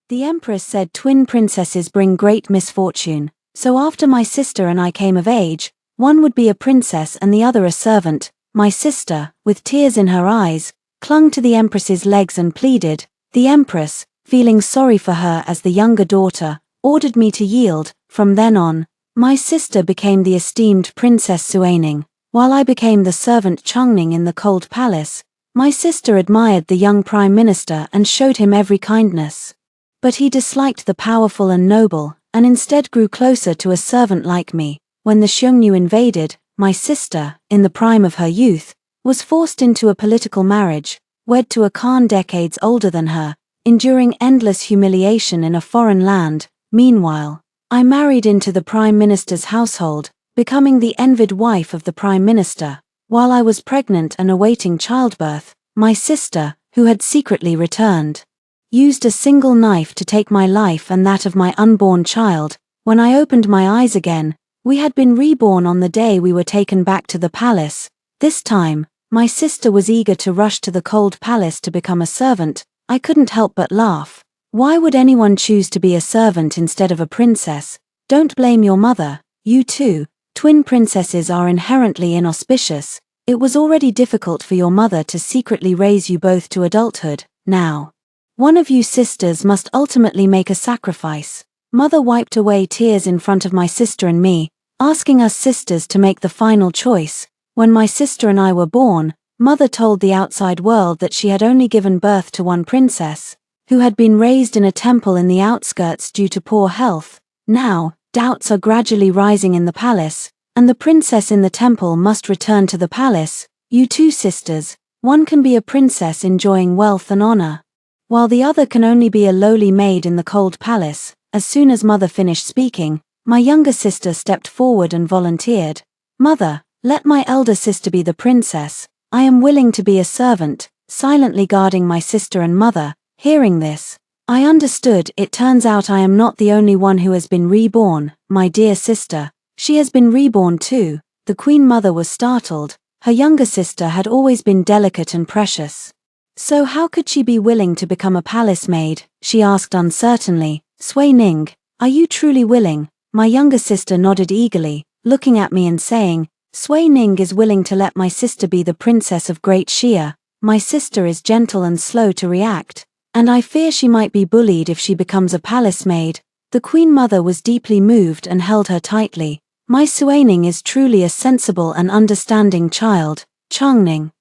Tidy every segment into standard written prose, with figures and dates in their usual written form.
The empress said twin princesses bring great misfortune, so after my sister and I came of age, one would be a princess and the other a servant. My sister, with tears in her eyes, clung to the empress's legs and pleaded. The empress, feeling sorry for her as the younger daughter, ordered me to yield. From then on, my sister became the esteemed Princess Suaning, while I became the servant Chongning in the cold palace. My sister admired the young prime minister and showed him every kindness. But he disliked the powerful and noble, and instead grew closer to a servant like me. When the Xiongnu invaded, my sister, in the prime of her youth, was forced into a political marriage, wed to a Khan decades older than her, enduring endless humiliation in a foreign land. Meanwhile, I married into the prime minister's household, becoming the envied wife of the prime minister. While I was pregnant and awaiting childbirth, my sister, who had secretly returned, used a single knife to take my life and that of my unborn child. When I opened my eyes again, we had been reborn on the day we were taken back to the palace. This time, my sister was eager to rush to the cold palace to become a servant. I couldn't help but laugh. Why would anyone choose to be a servant instead of a princess? Don't blame your mother. You too. Twin princesses are inherently inauspicious. It was already difficult for your mother to secretly raise you both to adulthood. Now, one of you sisters must ultimately make a sacrifice. Mother wiped away tears in front of my sister and me, asking us sisters to make the final choice. When my sister and I were born, Mother told the outside world that she had only given birth to one princess, who had been raised in a temple in the outskirts due to poor health. Now, doubts are gradually rising in the palace, and the princess in the temple must return to the palace. You two sisters, one can be a princess enjoying wealth and honor, while the other can only be a lowly maid in the cold palace. As soon as Mother finished speaking, my younger sister stepped forward and volunteered. Mother, let my elder sister be the princess. I am willing to be a servant, silently guarding my sister and mother. Hearing this, I understood. It turns out I am not the only one who has been reborn. My dear sister, she has been reborn too. The Queen Mother was startled. Her younger sister had always been delicate and precious. So how could she be willing to become a palace maid? She asked uncertainly. Sui Ning, are you truly willing? My younger sister nodded eagerly, looking at me and saying, Sui Ning is willing to let my sister be the princess of Great Xia. My sister is gentle and slow to react, and I fear she might be bullied if she becomes a palace maid. The Queen Mother was deeply moved and held her tightly. My Sui Ning is truly a sensible and understanding child. Chongning,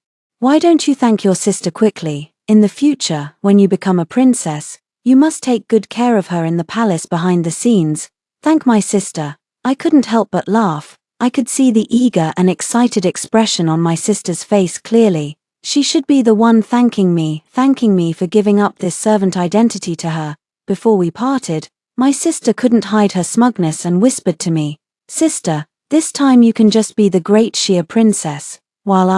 why don't you thank your sister quickly? In the future, when you become a princess, you must take good care of her in the palace behind the scenes. Thank my sister. I couldn't help but laugh. I could see the eager and excited expression on my sister's face clearly. She should be the one thanking me for giving up this servant identity to her. Before we parted, my sister couldn't hide her smugness and whispered to me, Sister, this time you can just be the Great Xia princess, while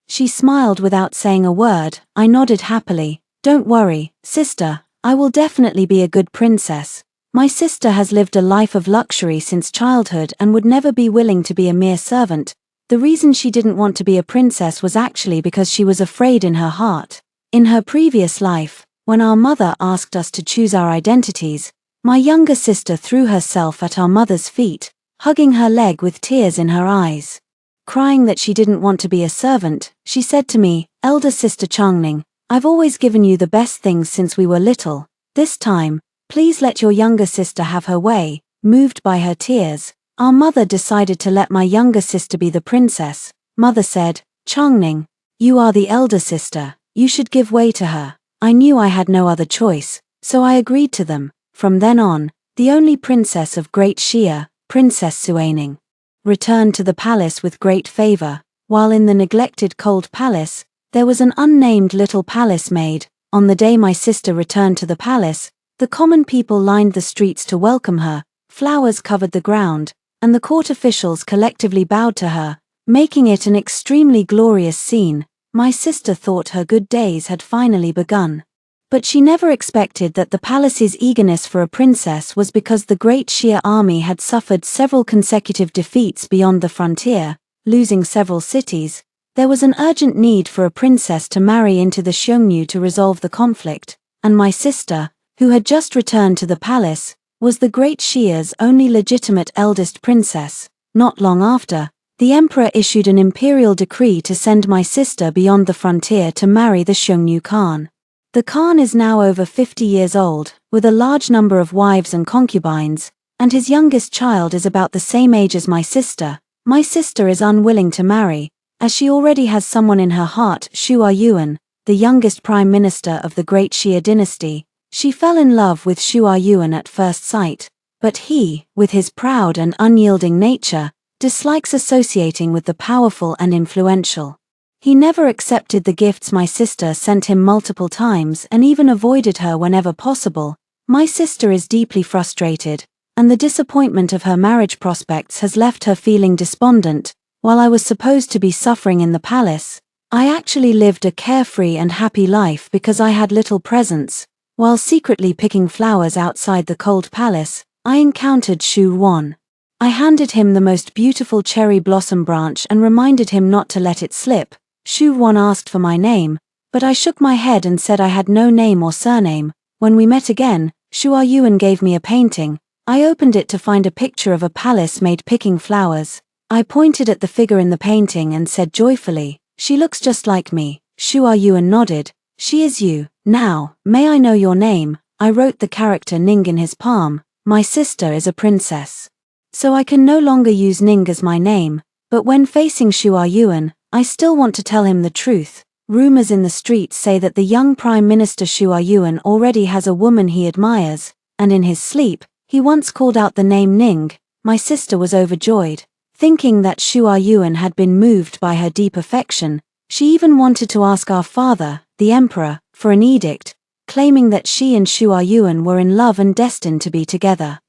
She smiled without saying a word. I nodded happily. Don't worry, sister, I will definitely be a good princess. My sister has lived a life of luxury since childhood and would never be willing to be a mere servant. The reason she didn't want to be a princess was actually because she was afraid in her heart. In her previous life, when our mother asked us to choose our identities, my younger sister threw herself at our mother's feet, hugging her leg with tears in her eyes. Crying that she didn't want to be a servant, she said to me, Elder sister Chongning, I've always given you the best things since we were little. This time, please let your younger sister have her way. Moved by her tears, our mother decided to let my younger sister be the princess. Mother said, Chongning, you are the elder sister, you should give way to her. I knew I had no other choice, so I agreed to them. From then on, the only princess of Great Xia, Princess Suaning, returned to the palace with great favor. While in the neglected cold palace, there was an unnamed little palace maid. On the day my sister returned to the palace, the common people lined the streets to welcome her, flowers covered the ground, and the court officials collectively bowed to her, making it an extremely glorious scene. My sister thought her good days had finally begun. But she never expected that the palace's eagerness for a princess was because the Great Xia army had suffered several consecutive defeats beyond the frontier, losing several cities. There was an urgent need for a princess to marry into the Xiongnu to resolve the conflict, and my sister, who had just returned to the palace, was the Great Shia's only legitimate eldest princess. Not long after, the emperor issued an imperial decree to send my sister beyond the frontier to marry the Xiongnu Khan. The Khan is now over 50 years old, with a large number of wives and concubines, and his youngest child is about the same age as my sister. My sister is unwilling to marry, as she already has someone in her heart, Xu Yuan, the youngest prime minister of the Great Xia dynasty. She fell in love with Xu Yuan at first sight, but he, with his proud and unyielding nature, dislikes associating with the powerful and influential. He never accepted the gifts my sister sent him multiple times and even avoided her whenever possible. My sister is deeply frustrated, and the disappointment of her marriage prospects has left her feeling despondent. While I was supposed to be suffering in the palace, I actually lived a carefree and happy life because I had little presents. While secretly picking flowers outside the cold palace, I encountered Xu Wan. I handed him the most beautiful cherry blossom branch and reminded him not to let it slip. Xu Wan asked for my name, but I shook my head and said I had no name or surname. When we met again, Xu Yuan gave me a painting. I opened it to find a picture of a palace maid picking flowers. I pointed at the figure in the painting and said joyfully, "She looks just like me." Xu Yuan nodded. "She is you. Now, may I know your name?" I wrote the character Ning in his palm. My sister is a princess, so I can no longer use Ning as my name, but when facing Xu Yuan, I still want to tell him the truth. Rumors in the streets say that the young Prime Minister Xu Yuan already has a woman he admires, and in his sleep, he once called out the name Ning. My sister was overjoyed. Thinking that Xu Yuan had been moved by her deep affection, she even wanted to ask our father, the emperor, for an edict, claiming that she and Xu Yuan were in love and destined to be together.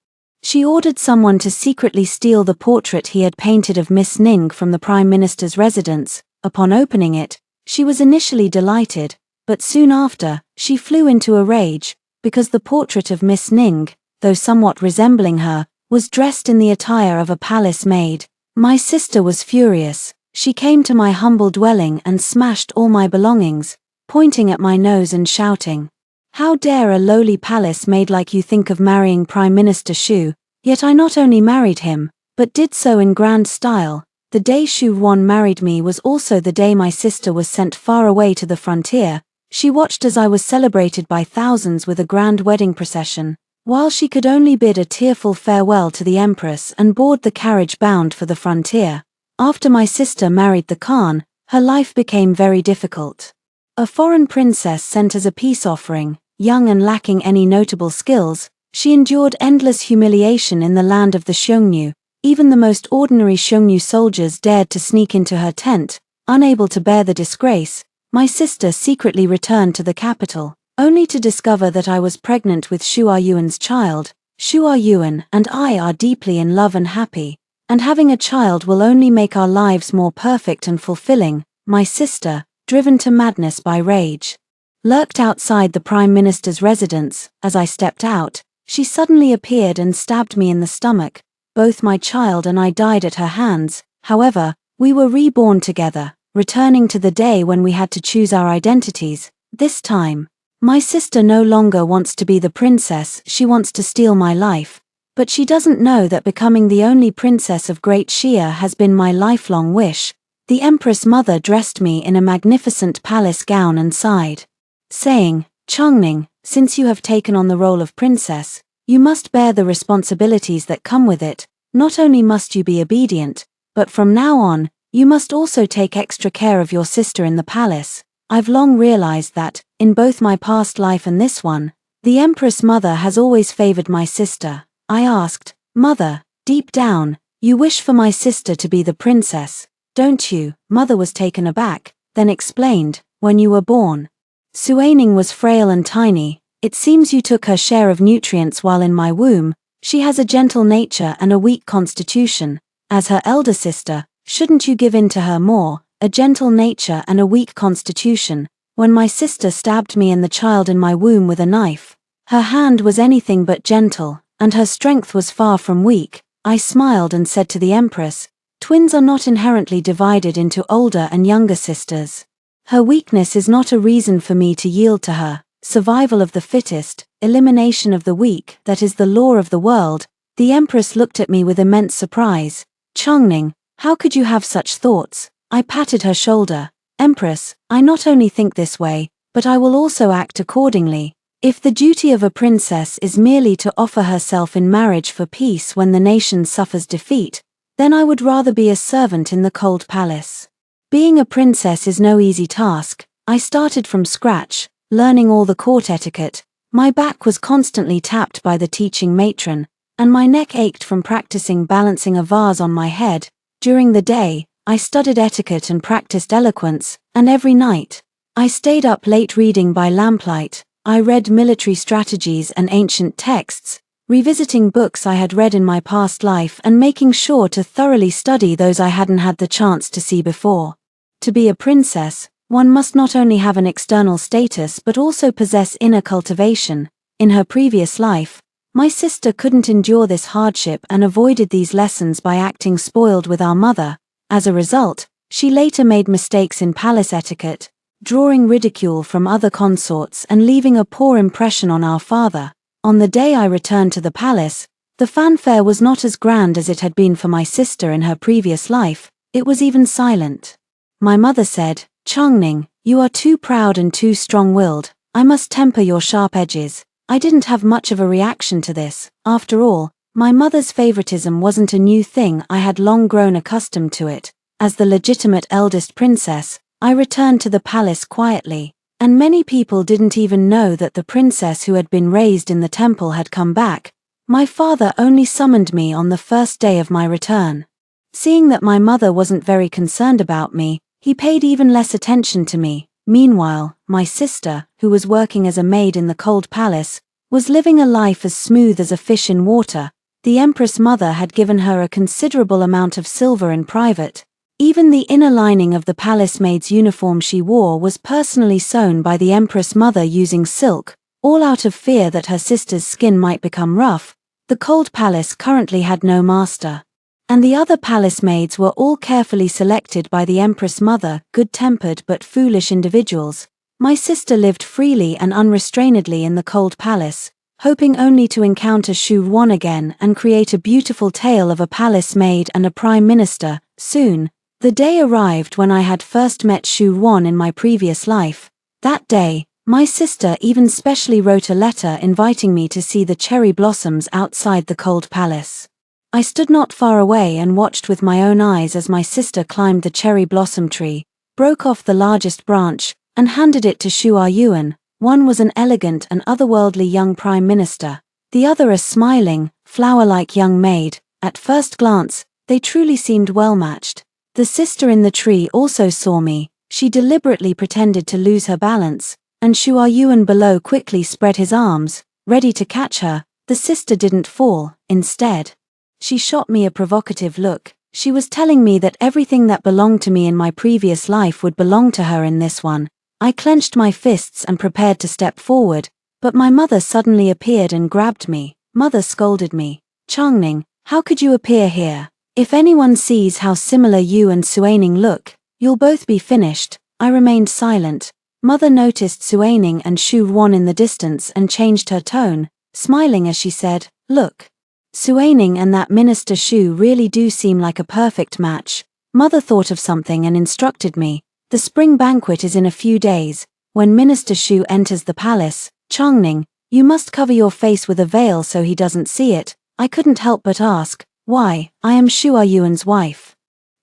She ordered someone to secretly steal the portrait he had painted of Miss Ning from the Prime Minister's residence. Upon opening it, she was initially delighted, but soon after, she flew into a rage, because the portrait of Miss Ning, though somewhat resembling her, was dressed in the attire of a palace maid. My sister was furious. She came to my humble dwelling and smashed all my belongings, pointing at my nose and shouting, "How dare a lowly palace maid like you think of marrying Prime Minister Xu?" Yet I not only married him, but did so in grand style. The day Xu Wan married me was also the day my sister was sent far away to the frontier. She watched as I was celebrated by thousands with a grand wedding procession, while she could only bid a tearful farewell to the empress and board the carriage bound for the frontier. After my sister married the Khan, her life became very difficult. A foreign princess sent as a peace offering, young and lacking any notable skills, she endured endless humiliation in the land of the Xiongnu. Even the most ordinary Xiongnu soldiers dared to sneak into her tent. Unable to bear the disgrace, my sister secretly returned to the capital, only to discover that I was pregnant with Xu Yuan's child. Xu Yuan and I are deeply in love and happy, and having a child will only make our lives more perfect and fulfilling. My sister, driven to madness by rage, lurked outside the Prime Minister's residence. As I stepped out, she suddenly appeared and stabbed me in the stomach. Both my child and I died at her hands. However, we were reborn together, returning to the day when we had to choose our identities. This time, my sister no longer wants to be the princess, she wants to steal my life. But she doesn't know that becoming the only princess of Great Xia has been my lifelong wish. The Empress Mother dressed me in a magnificent palace gown and sighed, saying, "Chongning, since you have taken on the role of princess, you must bear the responsibilities that come with it. Not only must you be obedient, but from now on, you must also take extra care of your sister in the palace." I've long realized that, in both my past life and this one, the Empress Mother has always favored my sister. I asked, "Mother, deep down, you wish for my sister to be the princess, don't you?" Mother was taken aback, then explained, "When you were born, Suaning was frail and tiny. It seems you took her share of nutrients while in my womb. She has a gentle nature and a weak constitution. As her elder sister, shouldn't you give in to her more? A gentle nature and a weak constitution. When my sister stabbed me and the child in my womb with a knife, her hand was anything but gentle, and her strength was far from weak." I smiled and said to the Empress, "Twins are not inherently divided into older and younger sisters. Her weakness is not a reason for me to yield to her. Survival of the fittest, elimination of the weak, that is the law of the world. The Empress looked at me with immense surprise. Changning, how could you have such thoughts? I patted her shoulder. Empress, I not only think this way, but I will also act accordingly. If the duty of a princess is merely to offer herself in marriage for peace when the nation suffers defeat, then I would rather be a servant in the cold palace. Being a princess is no easy task. I started from scratch, learning all the court etiquette. My back was constantly tapped by the teaching matron, and my neck ached from practicing balancing a vase on my head. During the day, I studied etiquette and practiced eloquence, and every night, I stayed up late reading by lamplight. I read military strategies and ancient texts, revisiting books I had read in my past life and making sure to thoroughly study those I hadn't had the chance to see before. To be a princess, one must not only have an external status but also possess inner cultivation. In her previous life, my sister couldn't endure this hardship and avoided these lessons by acting spoiled with our mother. As a result, she later made mistakes in palace etiquette, drawing ridicule from other consorts and leaving a poor impression on our father. On the day I returned to the palace, the fanfare was not as grand as it had been for my sister in her previous life. It was even silent. My mother said, Changning, you are too proud and too strong-willed. I must temper your sharp edges. I didn't have much of a reaction to this. After all, my mother's favoritism wasn't a new thing. I had long grown accustomed to it. As the legitimate eldest princess, I returned to the palace quietly, and many people didn't even know that the princess who had been raised in the temple had come back. My father only summoned me on the first day of my return. Seeing that my mother wasn't very concerned about me, he paid even less attention to me. Meanwhile, my sister, who was working as a maid in the cold palace, was living a life as smooth as a fish in water. The Empress mother had given her a considerable amount of silver in private. Even the inner lining of the palace maid's uniform she wore was personally sewn by the Empress mother using silk, all out of fear that her sister's skin might become rough. The cold palace currently had no master, and the other palace maids were all carefully selected by the Empress mother, good-tempered but foolish individuals. My sister lived freely and unrestrainedly in the cold palace, hoping only to encounter Shu Wan again and create a beautiful tale of a palace maid and a prime minister. Soon, the day arrived when I had first met Shu Wan in my previous life. That day, my sister even specially wrote a letter inviting me to see the cherry blossoms outside the cold palace. I stood not far away and watched with my own eyes as my sister climbed the cherry blossom tree, broke off the largest branch, and handed it to Shu Yuan. One was an elegant and otherworldly young prime minister, the other a smiling, flower-like young maid. At first glance, they truly seemed well matched. The sister in the tree also saw me. She deliberately pretended to lose her balance, and Shu Yuan below quickly spread his arms, ready to catch her. The sister didn't fall. Instead, she shot me a provocative look. She was telling me that everything that belonged to me in my previous life would belong to her in this one. I clenched my fists and prepared to step forward, but my mother suddenly appeared and grabbed me. Mother scolded me. Changning, how could you appear here? If anyone sees how similar you and Suaning look, you'll both be finished. I remained silent. Mother noticed Suaning and Shu Wan in the distance and changed her tone, smiling as she said, Look. Suaning and that Minister Shu really do seem like a perfect match. Mother thought of something and instructed me. The spring banquet is in a few days. When Minister Shu enters the palace, Changning, you must cover your face with a veil so he doesn't see it. I couldn't help but ask, why? I am Shu Yuan's wife.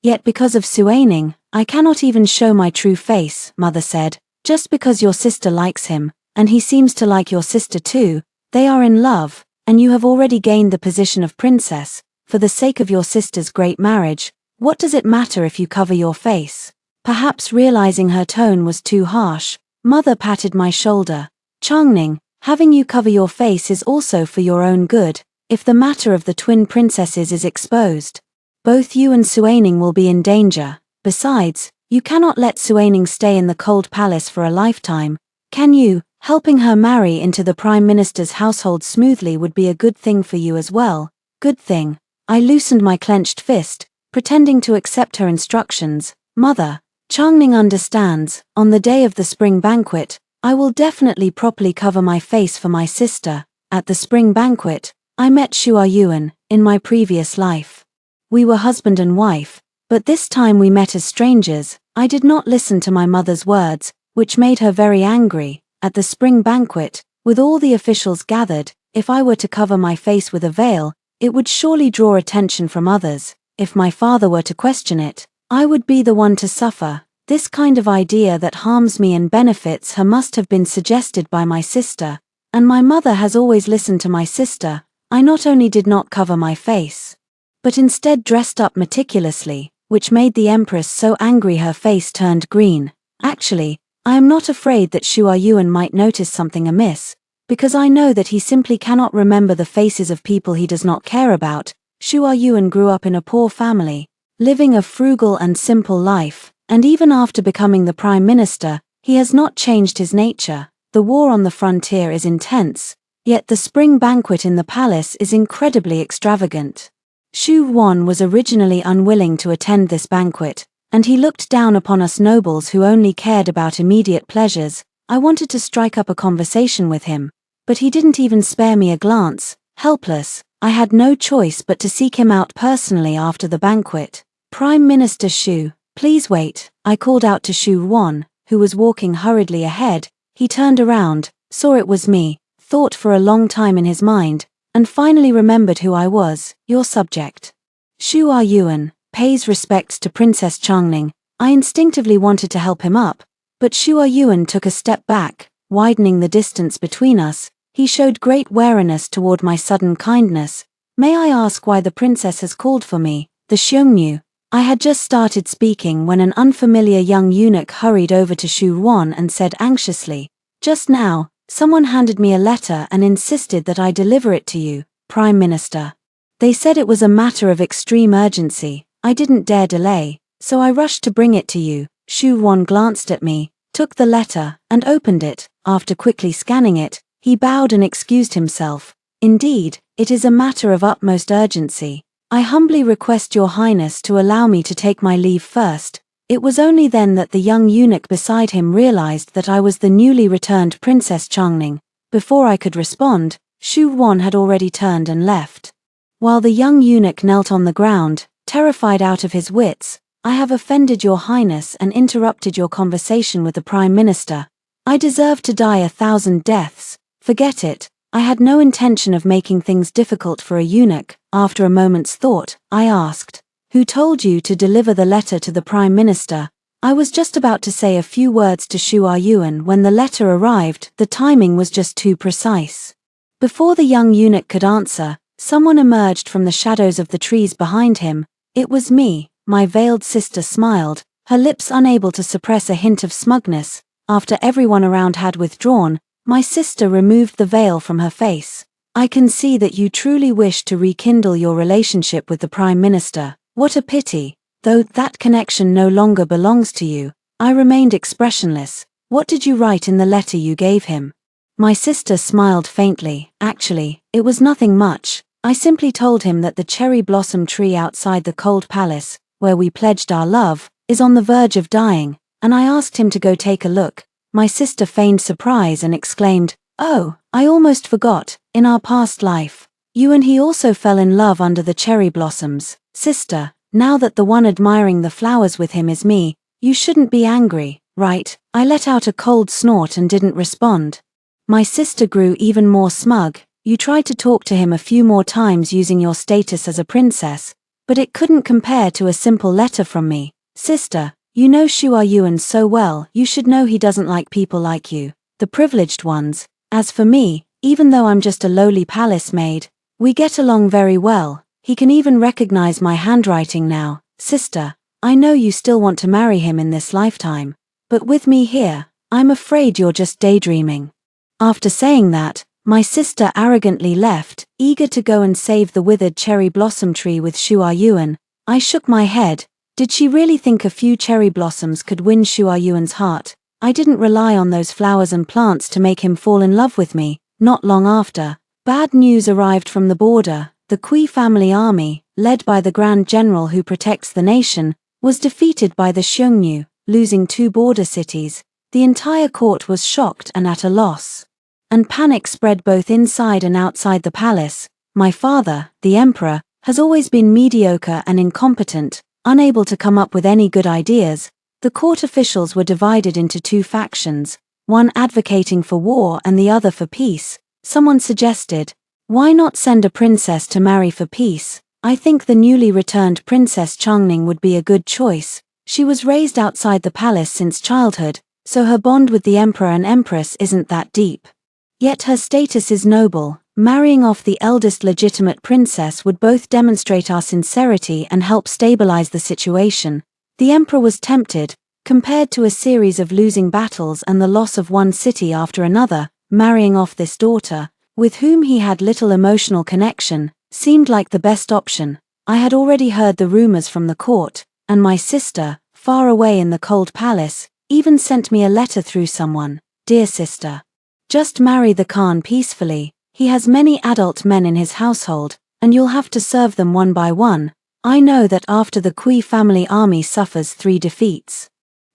Yet because of Suaning, I cannot even show my true face, Mother said. Just because your sister likes him, and he seems to like your sister too, they are in love, and you have already gained the position of princess. For the sake of your sister's great marriage, what does it matter if you cover your face? Perhaps realizing her tone was too harsh, Mother patted my shoulder. Changning, having you cover your face is also for your own good. If the matter of the twin princesses is exposed, both you and Suaning will be in danger. Besides, you cannot let Suaning stay in the cold palace for a lifetime, can you? Helping her marry into the Prime Minister's household smoothly would be a good thing for you as well. Good thing. I loosened my clenched fist, pretending to accept her instructions. Mother, Changning understands. On the day of the spring banquet, I will definitely properly cover my face for my sister. At the spring banquet, I met Shu Yuan, in my previous life. We were husband and wife, but this time we met as strangers. I did not listen to my mother's words, which made her very angry. At the spring banquet, with all the officials gathered, if I were to cover my face with a veil, it would surely draw attention from others. If my father were to question it, I would be the one to suffer. This kind of idea that harms me and benefits her must have been suggested by my sister, and my mother has always listened to my sister. I not only did not cover my face, but instead dressed up meticulously, which made the Empress so angry her face turned green. Actually, I am not afraid that Shu Yuan might notice something amiss, because I know that he simply cannot remember the faces of people he does not care about. Shu Yuan grew up in a poor family, living a frugal and simple life, and even after becoming the Prime Minister, he has not changed his nature. The war on the frontier is intense, yet the spring banquet in the palace is incredibly extravagant. Shu Yuan was originally unwilling to attend this banquet, and he looked down upon us nobles who only cared about immediate pleasures. I wanted to strike up a conversation with him, but he didn't even spare me a glance. Helpless, I had no choice but to seek him out personally after the banquet. Prime Minister Shu, please wait, I called out to Shu Yuan, who was walking hurriedly ahead. He turned around, saw it was me, thought for a long time in his mind, and finally remembered who I was. Your subject. Shu Yuan, pays respects to Princess Changning. I instinctively wanted to help him up, but Shu Yuan took a step back, widening the distance between us. He showed great wariness toward my sudden kindness. May I ask why the princess has called for me? The Xiongnu. I had just started speaking when an unfamiliar young eunuch hurried over to Shu Yuan and said anxiously, "Just now, someone handed me a letter and insisted that I deliver it to you, Prime Minister. They said it was a matter of extreme urgency. I didn't dare delay, so I rushed to bring it to you." Shu Yuan glanced at me, took the letter, and opened it. After quickly scanning it, he bowed and excused himself. "Indeed, it is a matter of utmost urgency. I humbly request your highness to allow me to take my leave first." It was only then that the young eunuch beside him realized that I was the newly returned Princess Changning. Before I could respond, Shu Yuan had already turned and left. While the young eunuch knelt on the ground, terrified out of his wits, "I have offended your highness and interrupted your conversation with the Prime Minister. I deserve to die 1,000 deaths. Forget it. I had no intention of making things difficult for a eunuch." After a moment's thought, I asked, "Who told you to deliver the letter to the Prime Minister?" I was just about to say a few words to Shu Yuan when the letter arrived. The timing was just too precise. Before the young eunuch could answer, someone emerged from the shadows of the trees behind him. It was me. My veiled sister smiled, her lips unable to suppress a hint of smugness. After everyone around had withdrawn, my sister removed the veil from her face. "I can see that you truly wish to rekindle your relationship with the Prime Minister. What a pity, though that connection no longer belongs to you." I remained expressionless. "What did you write in the letter you gave him?" My sister smiled faintly. "Actually, it was nothing much. I simply told him that the cherry blossom tree outside the cold palace, where we pledged our love, is on the verge of dying, and I asked him to go take a look." My sister feigned surprise and exclaimed, "Oh, I almost forgot. In our past life, you and he also fell in love under the cherry blossoms. Sister, now that the one admiring the flowers with him is me, you shouldn't be angry, right?" I let out a cold snort and didn't respond. My sister grew even more smug. "You tried to talk to him a few more times using your status as a princess, but it couldn't compare to a simple letter from me. Sister, you know Shu Yuan so well, you should know he doesn't like people like you, the privileged ones. As for me, even though I'm just a lowly palace maid, we get along very well. He can even recognize my handwriting now. Sister, I know you still want to marry him in this lifetime, but with me here, I'm afraid you're just daydreaming." After saying that, my sister arrogantly left, eager to go and save the withered cherry blossom tree with Shu Yuan. I shook my head. Did she really think a few cherry blossoms could win Shu Yuan's heart? I didn't rely on those flowers and plants to make him fall in love with me. Not long after, bad news arrived from the border. The Kui family army, led by the Grand General who protects the nation, was defeated by the Xiongnu, losing 2 border cities. The entire court was shocked and at a loss. And panic spread both inside and outside the palace. My father, the emperor, has always been mediocre and incompetent, unable to come up with any good ideas. The court officials were divided into two factions, one advocating for war and the other for peace. Someone suggested, "Why not send a princess to marry for peace? I think the newly returned Princess Changning would be a good choice. She was raised outside the palace since childhood, so her bond with the emperor and empress isn't that deep. Yet her status is noble. Marrying off the eldest legitimate princess would both demonstrate our sincerity and help stabilize the situation." The emperor was tempted, compared to a series of losing battles and the loss of one city after another. Marrying off this daughter, with whom he had little emotional connection, seemed like the best option. I had already heard the rumors from the court, and my sister, far away in the cold palace, even sent me a letter through someone. "Dear sister, just marry the Khan peacefully. He has many adult men in his household, and you'll have to serve them one by one. I know that after the Kui family army suffers 3 defeats,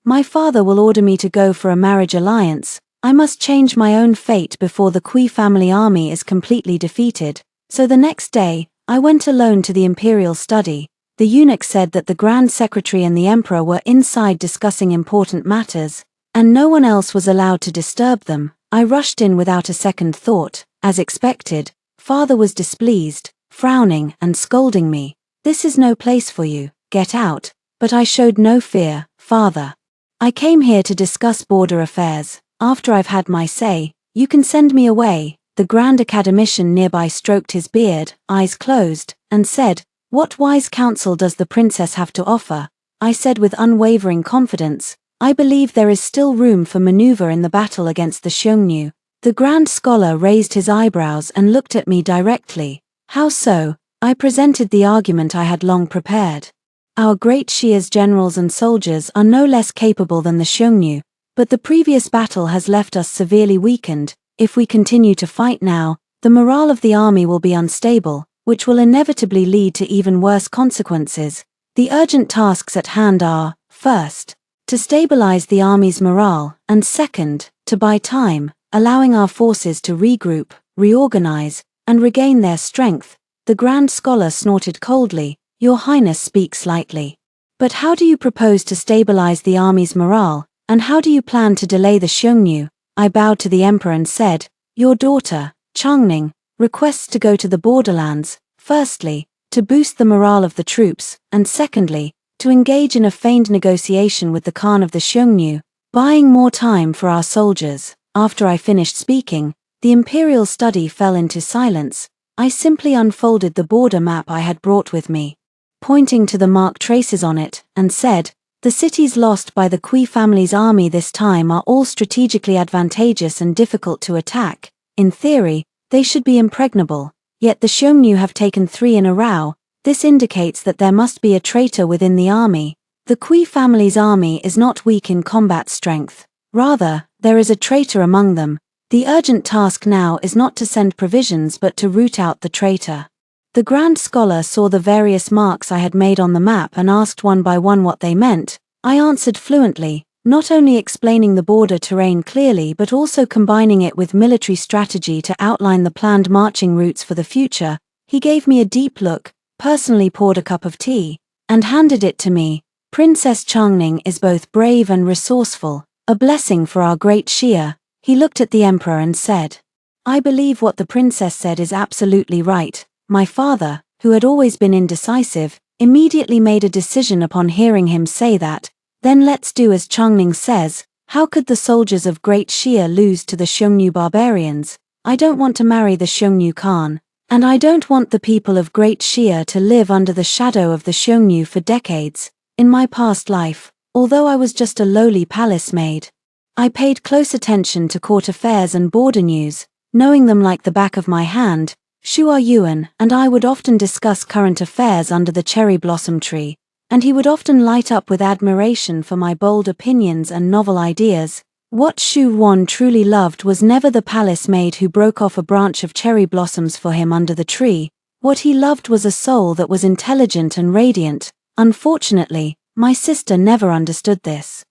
my father will order me to go for a marriage alliance. I must change my own fate before the Kui family army is completely defeated." So the next day, I went alone to the imperial study. The eunuch said that the Grand Secretary and the Emperor were inside discussing important matters, and no one else was allowed to disturb them. I rushed in without a second thought. As expected, Father was displeased, frowning and scolding me. "This is no place for you, get out." But I showed no fear. "Father, I came here to discuss border affairs. After I've had my say, you can send me away." The Grand Academician nearby stroked his beard, eyes closed, and said, "What wise counsel does the princess have to offer?" I said with unwavering confidence, "I believe there is still room for maneuver in the battle against the Xiongnu." The Grand Scholar raised his eyebrows and looked at me directly. "How so?" I presented the argument I had long prepared. "Our great Shia's generals and soldiers are no less capable than the Xiongnu, but the previous battle has left us severely weakened. If we continue to fight now, the morale of the army will be unstable, which will inevitably lead to even worse consequences. The urgent tasks at hand are, first, to stabilize the army's morale, and second, to buy time, allowing our forces to regroup, reorganize, and regain their strength." The Grand Scholar snorted coldly. "Your Highness speaks lightly. But how do you propose to stabilize the army's morale, and how do you plan to delay the Xiongnu?" I bowed to the emperor and said, "Your daughter, Changning, requests to go to the borderlands, firstly, to boost the morale of the troops, and secondly, to engage in a feigned negotiation with the Khan of the Xiongnu, buying more time for our soldiers." After I finished speaking, the imperial study fell into silence. I simply unfolded the border map I had brought with me, pointing to the marked traces on it, and said, "The cities lost by the Kui family's army this time are all strategically advantageous and difficult to attack. In theory, they should be impregnable, yet the Xiongnu have taken 3 in a row. This indicates that there must be a traitor within the army. The Kui family's army is not weak in combat strength. Rather, there is a traitor among them. The urgent task now is not to send provisions but to root out the traitor." The Grand Scholar saw the various marks I had made on the map and asked one by one what they meant. I answered fluently, not only explaining the border terrain clearly but also combining it with military strategy to outline the planned marching routes for the future. He gave me a deep look, personally poured a cup of tea, and handed it to me. "Princess Changning is both brave and resourceful, a blessing for our great Xia." He looked at the emperor and said, "I believe what the princess said is absolutely right." My father, who had always been indecisive, immediately made a decision upon hearing him say that. "Then let's do as Changning says. How could the soldiers of Great Xia lose to the Xiongnu barbarians? I don't want to marry the Xiongnu Khan, and I don't want the people of Great Xia to live under the shadow of the Xiongnu for decades." In my past life, although I was just a lowly palace maid, I paid close attention to court affairs and border news, knowing them like the back of my hand. Shua Yuan and I would often discuss current affairs under the cherry blossom tree, and he would often light up with admiration for my bold opinions and novel ideas. What Shu Wan truly loved was never the palace maid who broke off a branch of cherry blossoms for him under the tree. What he loved was a soul that was intelligent and radiant. Unfortunately, my sister never understood this.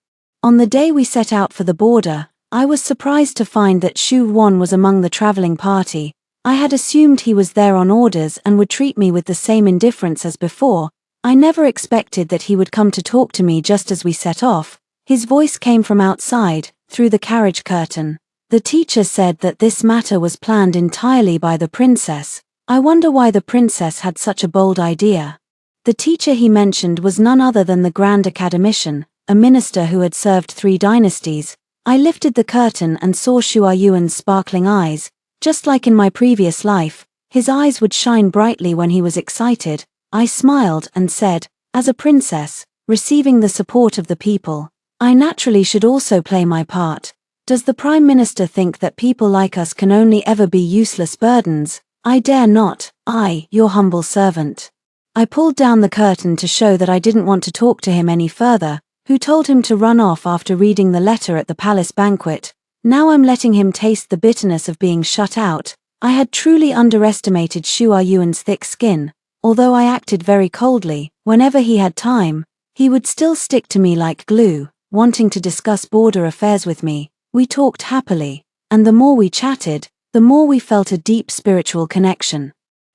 On the day we set out for the border, I was surprised to find that Shu Wan was among the traveling party. I had assumed he was there on orders and would treat me with the same indifference as before. I never expected that he would come to talk to me just as we set off. His voice came from outside, through the carriage curtain. The teacher said that this matter was planned entirely by the princess. I wonder why the princess had such a bold idea. The teacher he mentioned was none other than the Grand Academician, a minister who had served 3 dynasties. I lifted the curtain and saw Shuai Yuan's sparkling eyes. Just like in my previous life, his eyes would shine brightly when he was excited. I smiled and said, as a princess, receiving the support of the people, I naturally should also play my part. Does the Prime Minister think that people like us can only ever be useless burdens? I dare not, I, your humble servant. I pulled down the curtain to show that I didn't want to talk to him any further, who told him to run off after reading the letter at the palace banquet. Now I'm letting him taste the bitterness of being shut out. I had truly underestimated Shuai Yuan's thick skin. Although I acted very coldly, whenever he had time, he would still stick to me like glue, wanting to discuss border affairs with me. We talked happily, and the more we chatted, the more we felt a deep spiritual connection.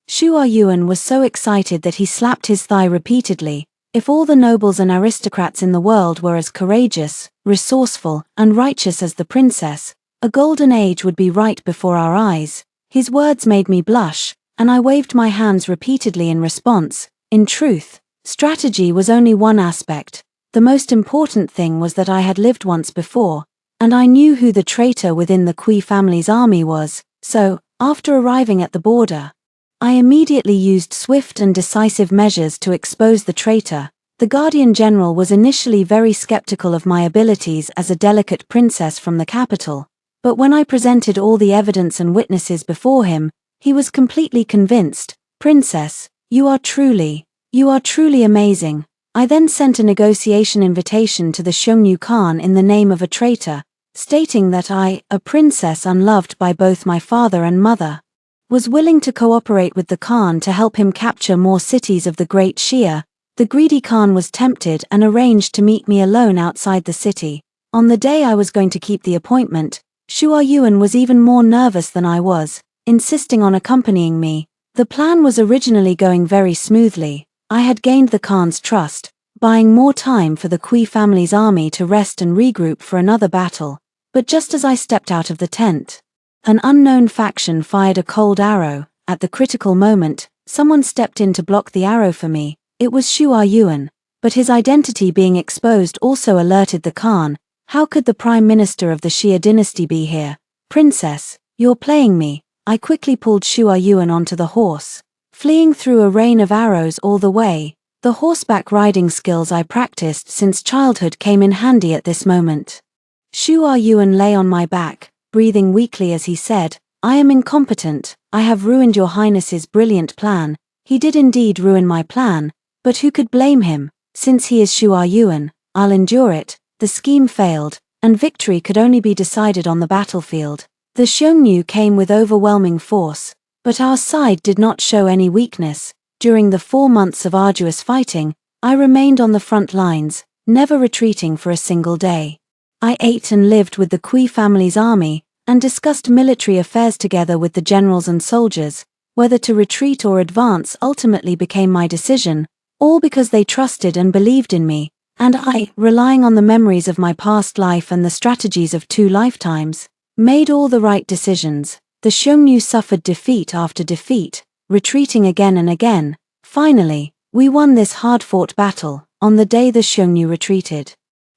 Shuai Yuan was so excited that he slapped his thigh repeatedly. If all the nobles and aristocrats in the world were as courageous, resourceful, and righteous as the princess, a golden age would be right before our eyes. His words made me blush, and I waved my hands repeatedly in response. In truth, strategy was only one aspect. The most important thing was that I had lived once before, and I knew who the traitor within the Kui family's army was. So, after arriving at the border, I immediately used swift and decisive measures to expose the traitor. The Guardian General was initially very skeptical of my abilities as a delicate princess from the capital, but when I presented all the evidence and witnesses before him, he was completely convinced. Princess, you are truly amazing. I then sent a negotiation invitation to the Xiongnu Khan in the name of a traitor, stating that I, a princess unloved by both my father and mother, was willing to cooperate with the Khan to help him capture more cities of the Great Shia. The greedy Khan was tempted and arranged to meet me alone outside the city. On the day I was going to keep the appointment, Shuai Yuan was even more nervous than I was, insisting on accompanying me. The plan was originally going very smoothly. I had gained the Khan's trust, buying more time for the Kui family's army to rest and regroup for another battle. But just as I stepped out of the tent, an unknown faction fired a cold arrow. At the critical moment, someone stepped in to block the arrow for me. It was Shuai Yuan, but his identity being exposed also alerted the Khan. How could the Prime Minister of the Shia dynasty be here? Princess, you're playing me. I quickly pulled Shuai Yuan onto the horse, fleeing through a rain of arrows all the way. The horseback riding skills I practiced since childhood came in handy at this moment. Shuai Yuan lay on my back, breathing weakly as he said, I am incompetent. I have ruined your highness's brilliant plan. He did indeed ruin my plan, but who could blame him? Since he is Shuai Yuan, I'll endure it. The scheme failed, and victory could only be decided on the battlefield. The Xiongnu came with overwhelming force, but our side did not show any weakness. During the 4 months of arduous fighting, I remained on the front lines, never retreating for a single day. I ate and lived with the Kui family's army, and discussed military affairs together with the generals and soldiers. Whether to retreat or advance ultimately became my decision, all because they trusted and believed in me, and I, relying on the memories of my past life and the strategies of 2 lifetimes, made all the right decisions. The Xiongnu suffered defeat after defeat, retreating again and again. Finally, we won this hard-fought battle. On the day the Xiongnu retreated,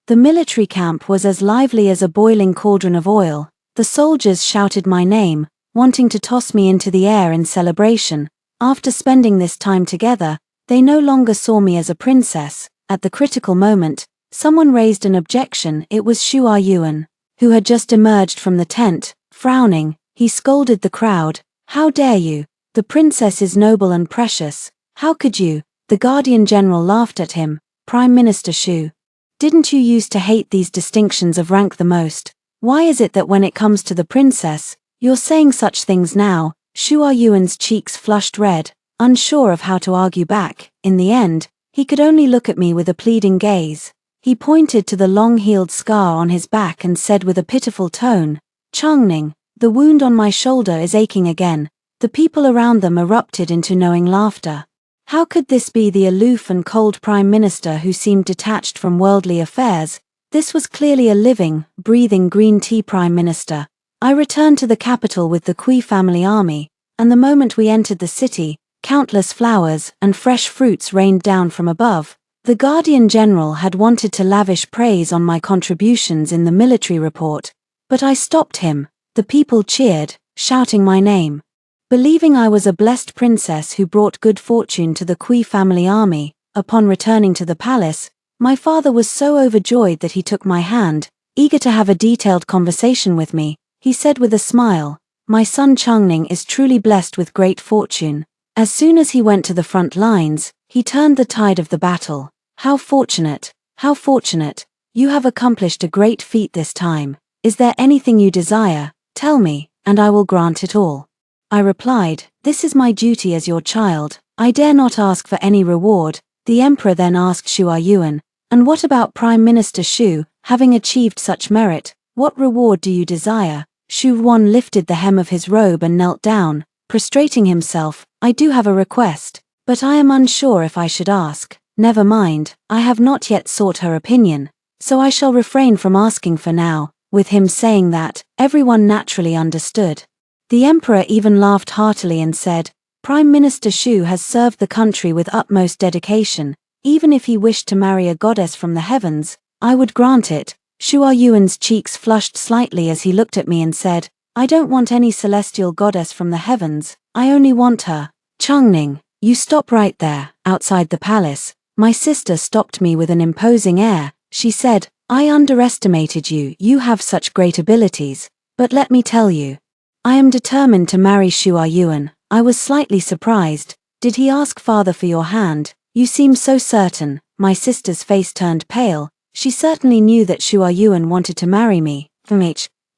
the military camp was as lively as a boiling cauldron of oil. The soldiers shouted my name, wanting to toss me into the air in celebration. After spending this time together, they no longer saw me as a princess. At the critical moment, someone raised an objection. It was Shuai Yuan, who had just emerged from the tent. Frowning, he scolded the crowd. How dare you? The princess is noble and precious. How could you? The Guardian General laughed at him. Prime Minister Shu, didn't you used to hate these distinctions of rank the most? Why is it that when it comes to the princess, you're saying such things now? Shuai Yuan's cheeks flushed red, unsure of how to argue back. In the end, he could only look at me with a pleading gaze. He pointed to the long-healed scar on his back and said with a pitiful tone, "Changning, the wound on my shoulder is aching again." The people around them erupted into knowing laughter. How could this be the aloof and cold Prime Minister who seemed detached from worldly affairs? This was clearly a living, breathing green tea Prime Minister. I returned to the capital with the Kui family army, and the moment we entered the city, countless flowers and fresh fruits rained down from above. The Guardian General had wanted to lavish praise on my contributions in the military report, but I stopped him. The people cheered, shouting my name. Believing I was a blessed princess who brought good fortune to the Kui family army, upon returning to the palace, my father was so overjoyed that he took my hand, eager to have a detailed conversation with me. He said with a smile, "My son Changning is truly blessed with great fortune." As soon as he went to the front lines, he turned the tide of the battle. How fortunate, how fortunate. You have accomplished a great feat this time. Is there anything you desire? Tell me, and I will grant it all. I replied, "This is my duty as your child. I dare not ask for any reward." The emperor then asked Shu Yuan, "And what about Prime Minister Shu, having achieved such merit? What reward do you desire?" Shu Yuan lifted the hem of his robe and knelt down, prostrating himself. "I do have a request, but I am unsure if I should ask." "Never mind, I have not yet sought her opinion, so I shall refrain from asking for now." With him saying that, everyone naturally understood. The emperor even laughed heartily and said, "Prime Minister Shu has served the country with utmost dedication. Even if he wished to marry a goddess from the heavens, I would grant it." Shu Yuan's cheeks flushed slightly as he looked at me and said, "I don't want any celestial goddess from the heavens, I only want her." "Changning, you stop right there." Outside the palace, my sister stopped me with an imposing air. She said, "I underestimated you. You have such great abilities. But let me tell you, I am determined to marry Shu Yuan." I was slightly surprised. "Did he ask father for your hand? You seem so certain." My sister's face turned pale. She certainly knew that Shu Yuan wanted to marry me.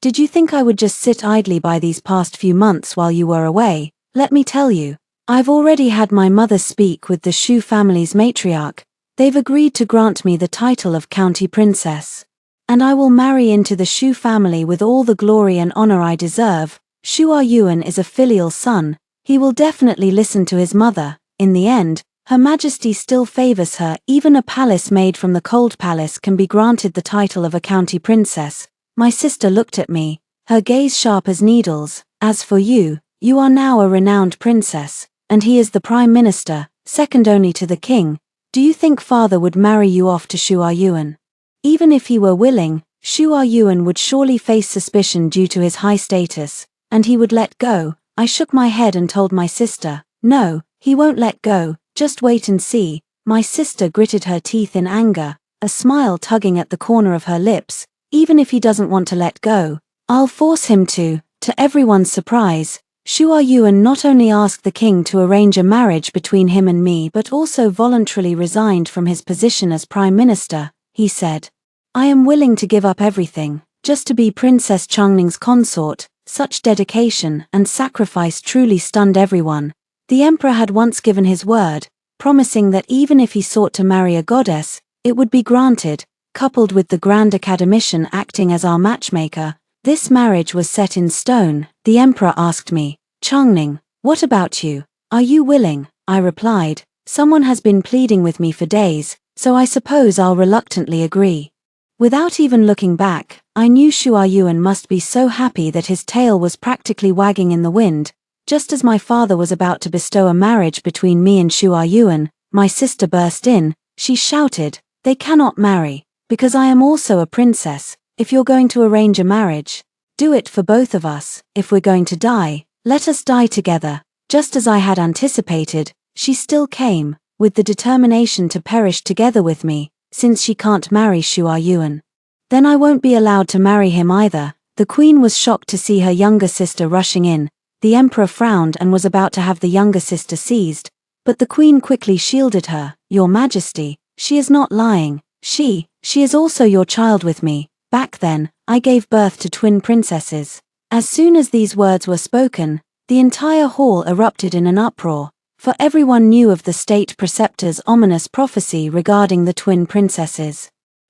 "Did you think I would just sit idly by these past few months while you were away? Let me tell you, I've already had my mother speak with the Shu family's matriarch. They've agreed to grant me the title of County Princess. And I will marry into the Shu family with all the glory and honor I deserve. Shu Yuan is a filial son. He will definitely listen to his mother. In the end, Her Majesty still favors her. Even a palace made from the cold palace can be granted the title of a county princess." My sister looked at me, her gaze sharp as needles. "As for you, you are now a renowned princess, and he is the prime minister, second only to the king. Do you think father would marry you off to Shu Yuan? Even if he were willing, Shu Yuan would surely face suspicion due to his high status, and he would let go." I shook my head and told my sister, "No, he won't let go, just wait and see." My sister gritted her teeth in anger, a smile tugging at the corner of her lips. "Even if he doesn't want to let go, I'll force him to." To everyone's surprise, Shu Yuan not only asked the king to arrange a marriage between him and me but also voluntarily resigned from his position as prime minister. He said, "I am willing to give up everything, just to be Princess Changning's consort." Such dedication and sacrifice truly stunned everyone. The emperor had once given his word, promising that even if he sought to marry a goddess, it would be granted. Coupled with the Grand Academician acting as our matchmaker, this marriage was set in stone. The emperor asked me, "Changning, what about you? Are you willing?" I replied, "Someone has been pleading with me for days, so I suppose I'll reluctantly agree." Without even looking back, I knew Shu Yuan must be so happy that his tail was practically wagging in the wind. Just as my father was about to bestow a marriage between me and Shu Yuan, my sister burst in. She shouted, "They cannot marry, because I am also a princess. If you're going to arrange a marriage, do it for both of us. If we're going to die, let us die together." Just as I had anticipated, she still came, with the determination to perish together with me. Since she can't marry Shu Yuan, then I won't be allowed to marry him either. The queen was shocked to see her younger sister rushing in. The emperor frowned and was about to have the younger sister seized, but the queen quickly shielded her. "Your Majesty, she is not lying. She is also your child with me. Back then, I gave birth to twin princesses." As soon as these words were spoken, the entire hall erupted in an uproar, for everyone knew of the state preceptor's ominous prophecy regarding the twin princesses.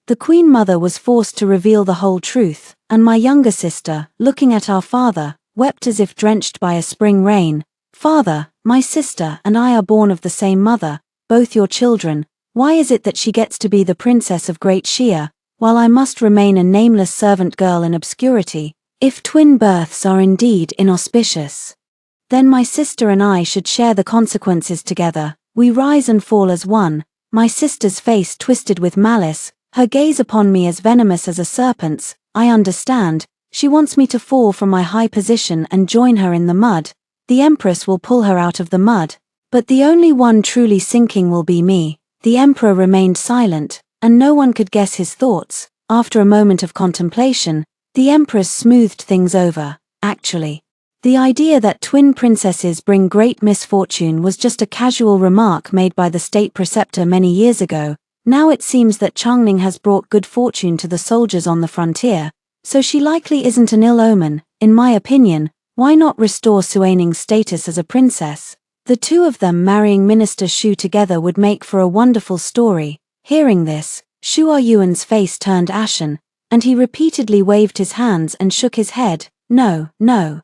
The Queen Mother was forced to reveal the whole truth, and my younger sister, looking at our father, wept as if drenched by a spring rain. Father, my sister and I are born of the same mother, both your children. Why is it that she gets to be the princess of Great Shia, while I must remain a nameless servant girl in obscurity? If twin births are indeed inauspicious, then my sister and I should share the consequences together. We rise and fall as one. My sister's face twisted with malice, her gaze upon me as venomous as a serpent's. I understand, she wants me to fall from my high position and join her in the mud. The Empress will pull her out of the mud, but the only one truly sinking will be me. The Emperor remained silent, and no one could guess his thoughts. After a moment of contemplation, the Empress smoothed things over. Actually, the idea that twin princesses bring great misfortune was just a casual remark made by the state preceptor many years ago. Now it seems that Changning has brought good fortune to the soldiers on the frontier, so she likely isn't an ill omen. In my opinion, why not restore Suaning's status as a princess? The two of them marrying Minister Shu together would make for a wonderful story. Hearing this, Shu Yuan's face turned ashen, and he repeatedly waved his hands and shook his head. No, no.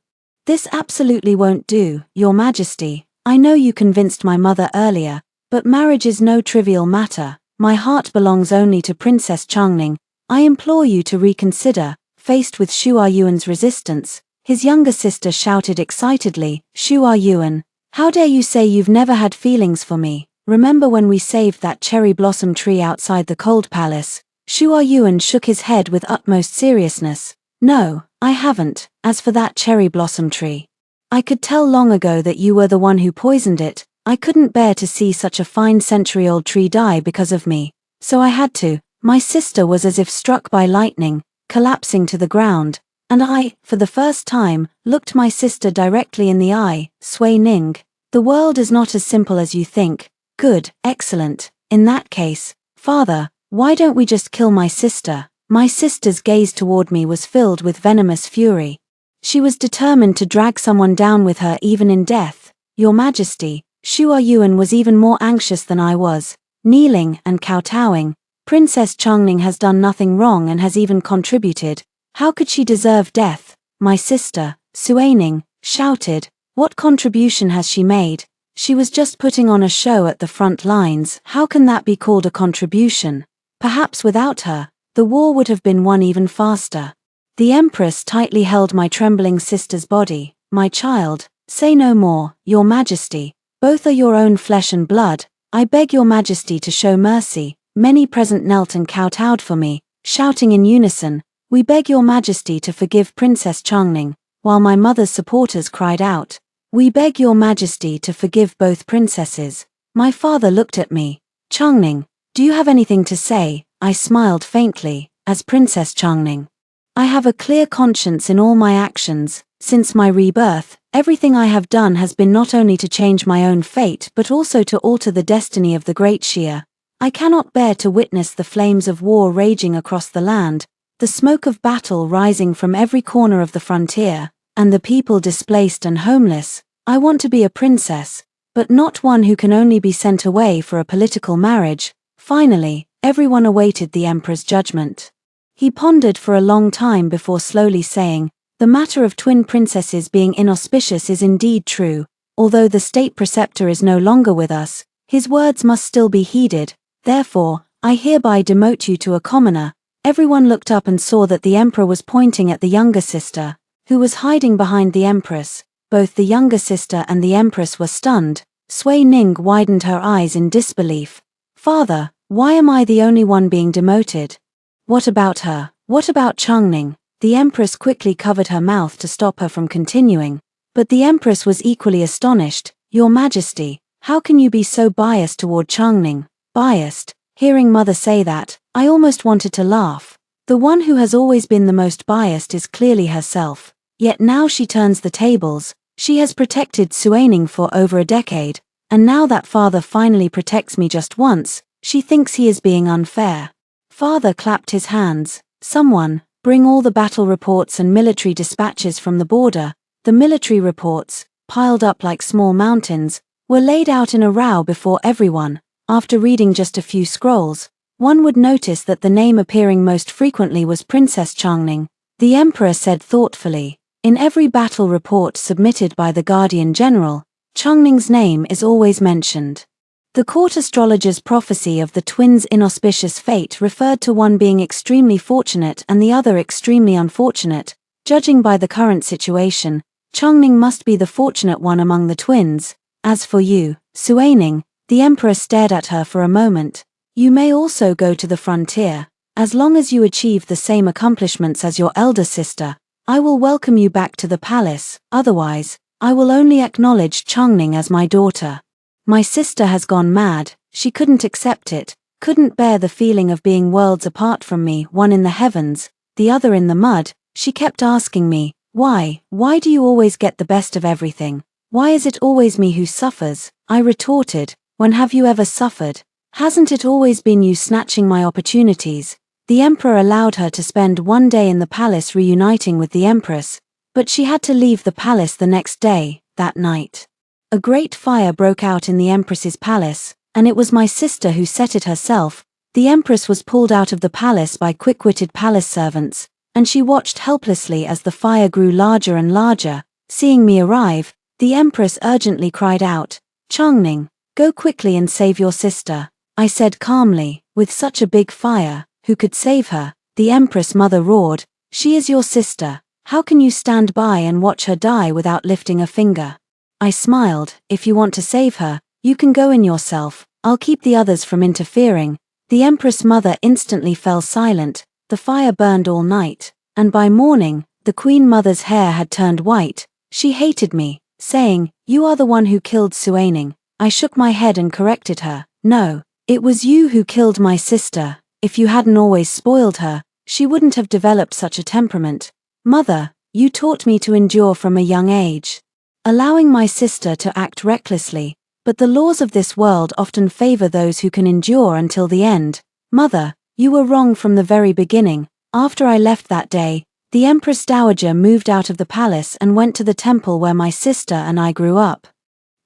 This absolutely won't do, Your Majesty. I know you convinced my mother earlier, but marriage is no trivial matter. My heart belongs only to Princess Changning. I implore you to reconsider. Faced with Shu Yuan's resistance, his younger sister shouted excitedly, Shu Yuan, how dare you say you've never had feelings for me? Remember when we saved that cherry blossom tree outside the Cold Palace? Shu Yuan shook his head with utmost seriousness. No, I haven't. As for that cherry blossom tree, I could tell long ago that you were the one who poisoned it. I couldn't bear to see such a fine century-old tree die because of me, so I had to. My sister was as if struck by lightning, collapsing to the ground, and I, for the first time, looked my sister directly in the eye. Sui Ning, the world is not as simple as you think. Good, excellent. In that case, Father, why don't we just kill my sister? My sister's gaze toward me was filled with venomous fury. She was determined to drag someone down with her even in death. Your Majesty, Shu Yuan was even more anxious than I was, kneeling and kowtowing. Princess Changning has done nothing wrong and has even contributed. How could she deserve death? My sister, Suaning, shouted. What contribution has she made? She was just putting on a show at the front lines. How can that be called a contribution? Perhaps without her, the war would have been won even faster. The Empress tightly held my trembling sister's body. My child, say no more, Your Majesty. Both are your own flesh and blood. I beg Your Majesty to show mercy. Many present knelt and kowtowed for me, shouting in unison, we beg Your Majesty to forgive Princess Changning, while my mother's supporters cried out, we beg Your Majesty to forgive both princesses. My father looked at me. Changning, do you have anything to say? I smiled faintly, as Princess Changning. I have a clear conscience in all my actions. Since my rebirth, everything I have done has been not only to change my own fate but also to alter the destiny of the Great Shia. I cannot bear to witness the flames of war raging across the land, the smoke of battle rising from every corner of the frontier, and the people displaced and homeless. I want to be a princess, but not one who can only be sent away for a political marriage. Finally, everyone awaited the Emperor's judgment. He pondered for a long time before slowly saying, the matter of twin princesses being inauspicious is indeed true. Although the state preceptor is no longer with us, his words must still be heeded. Therefore, I hereby demote you to a commoner. Everyone looked up and saw that the Emperor was pointing at the younger sister, who was hiding behind the Empress. Both the younger sister and the Empress were stunned. Sui Ning widened her eyes in disbelief. Father, why am I the only one being demoted? What about her? What about Changning? The Empress quickly covered her mouth to stop her from continuing, but the Empress was equally astonished. Your Majesty, how can you be so biased toward Changning? Biased? Hearing Mother say that, I almost wanted to laugh. The one who has always been the most biased is clearly herself. Yet now she turns the tables. She has protected Suaning for over a decade, and now that Father finally protects me just once, she thinks he is being unfair. Father clapped his hands. Someone, bring all the battle reports and military dispatches from the border. The military reports, piled up like small mountains, were laid out in a row before everyone. After reading just a few scrolls, one would notice that the name appearing most frequently was Princess Changning. The emperor said thoughtfully, in every battle report submitted by the Guardian General, Changning's name is always mentioned. The court astrologer's prophecy of the twins' inauspicious fate referred to one being extremely fortunate and the other extremely unfortunate. Judging by the current situation, Changning must be the fortunate one among the twins. As for you, Suaning, the emperor stared at her for a moment, you may also go to the frontier. As long as you achieve the same accomplishments as your elder sister, I will welcome you back to the palace, otherwise, I will only acknowledge Changning as my daughter. My sister has gone mad, she couldn't accept it, couldn't bear the feeling of being worlds apart from me, one in the heavens, the other in the mud. She kept asking me, why do you always get the best of everything? Why is it always me who suffers? I retorted, when have you ever suffered? Hasn't it always been you snatching my opportunities? The emperor allowed her to spend one day in the palace reuniting with the empress, but she had to leave the palace the next day. That night, a great fire broke out in the empress's palace, and it was my sister who set it herself. The empress was pulled out of the palace by quick-witted palace servants, and she watched helplessly as the fire grew larger and larger. Seeing me arrive, the empress urgently cried out, Changning, go quickly and save your sister. I said calmly, with such a big fire, who could save her? The empress mother roared, she is your sister, how can you stand by and watch her die without lifting a finger? I smiled, if you want to save her, you can go in yourself, I'll keep the others from interfering. The empress mother instantly fell silent. The fire burned all night, and by morning, the queen mother's hair had turned white. She hated me, saying, you are the one who killed Suaning. I shook my head and corrected her, no, it was you who killed my sister. If you hadn't always spoiled her, she wouldn't have developed such a temperament. Mother, you taught me to endure from a young age, allowing my sister to act recklessly, but the laws of this world often favor those who can endure until the end. Mother, you were wrong from the very beginning. After I left that day, the Empress Dowager moved out of the palace and went to the temple where my sister and I grew up,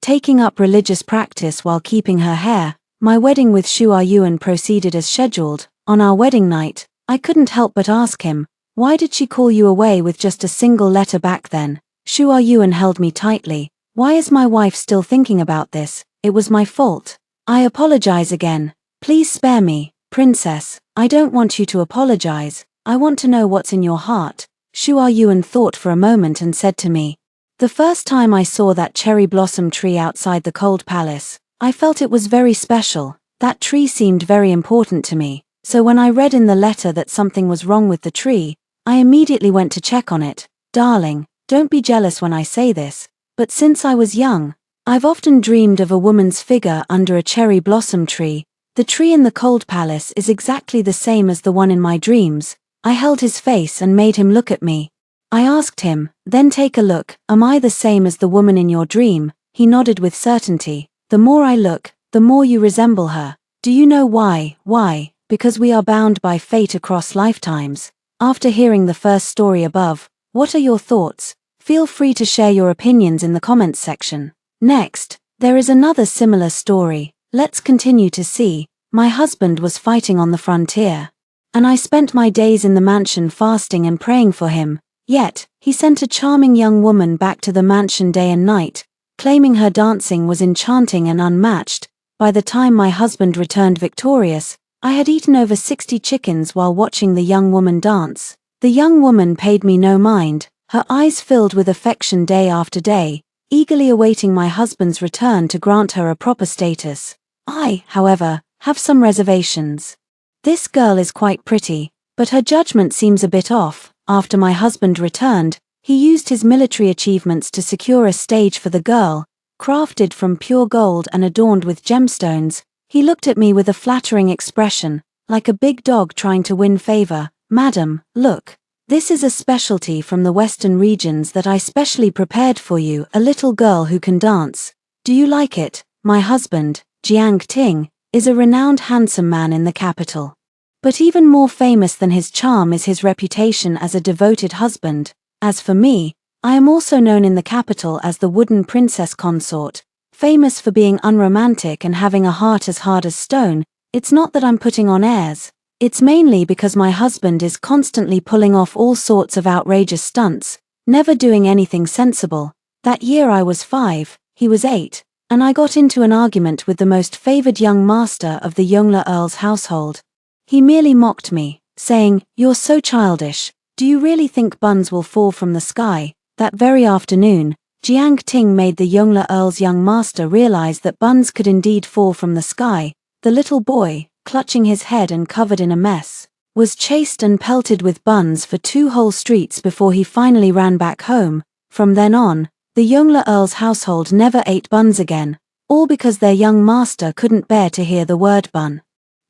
taking up religious practice while keeping her hair. My wedding with Shu Yuan proceeded as scheduled. On our wedding night, I couldn't help but ask him, why did she call you away with just a single letter back then? Shu Yuan held me tightly. Why is my wife still thinking about this? It was my fault. I apologize again. Please spare me, princess. I don't want you to apologize. I want to know what's in your heart. Shu Yuan thought for a moment and said to me, the first time I saw that cherry blossom tree outside the cold palace, I felt it was very special. That tree seemed very important to me. So when I read in the letter that something was wrong with the tree, I immediately went to check on it. Darling, don't be jealous when I say this, but since I was young, I've often dreamed of a woman's figure under a cherry blossom tree. The tree in the cold palace is exactly the same as the one in my dreams. I held his face and made him look at me. I asked him, then take a look, am I the same as the woman in your dream? He nodded with certainty. The more I look, the more you resemble her. Do you know why? Why? Because we are bound by fate across lifetimes. After hearing the first story above, what are your thoughts? Feel free to share your opinions in the comments section. Next, there is another similar story. Let's continue to see. My husband was fighting on the frontier, and I spent my days in the mansion fasting and praying for him. Yet, he sent a charming young woman back to the mansion day and night, claiming her dancing was enchanting and unmatched. By the time my husband returned victorious, I had eaten over 60 chickens while watching the young woman dance. The young woman paid me no mind, her eyes filled with affection day after day, eagerly awaiting my husband's return to grant her a proper status. I, however, have some reservations. This girl is quite pretty, but her judgment seems a bit off. After my husband returned, he used his military achievements to secure a stage for the girl, crafted from pure gold and adorned with gemstones. He looked at me with a flattering expression, like a big dog trying to win favor. Madam, look. This is a specialty from the western regions that I specially prepared for you, a little girl who can dance. Do you like it? My husband, Jiang Ting, is a renowned handsome man in the capital. But even more famous than his charm is his reputation as a devoted husband. As for me, I am also known in the capital as the wooden princess consort, famous for being unromantic and having a heart as hard as stone. It's not that I'm putting on airs. It's mainly because my husband is constantly pulling off all sorts of outrageous stunts, never doing anything sensible. That year I was 5, he was 8, and I got into an argument with the most favored young master of the Yongle Earl's household. He merely mocked me, saying, "You're so childish. Do you really think buns will fall from the sky?" That very afternoon, Jiang Ting made the Yongle Earl's young master realize that buns could indeed fall from the sky. The little boy, clutching his head and covered in a mess, was chased and pelted with buns for 2 whole streets before he finally ran back home. From then on, the Yongle Earl's household never ate buns again, all because their young master couldn't bear to hear the word bun.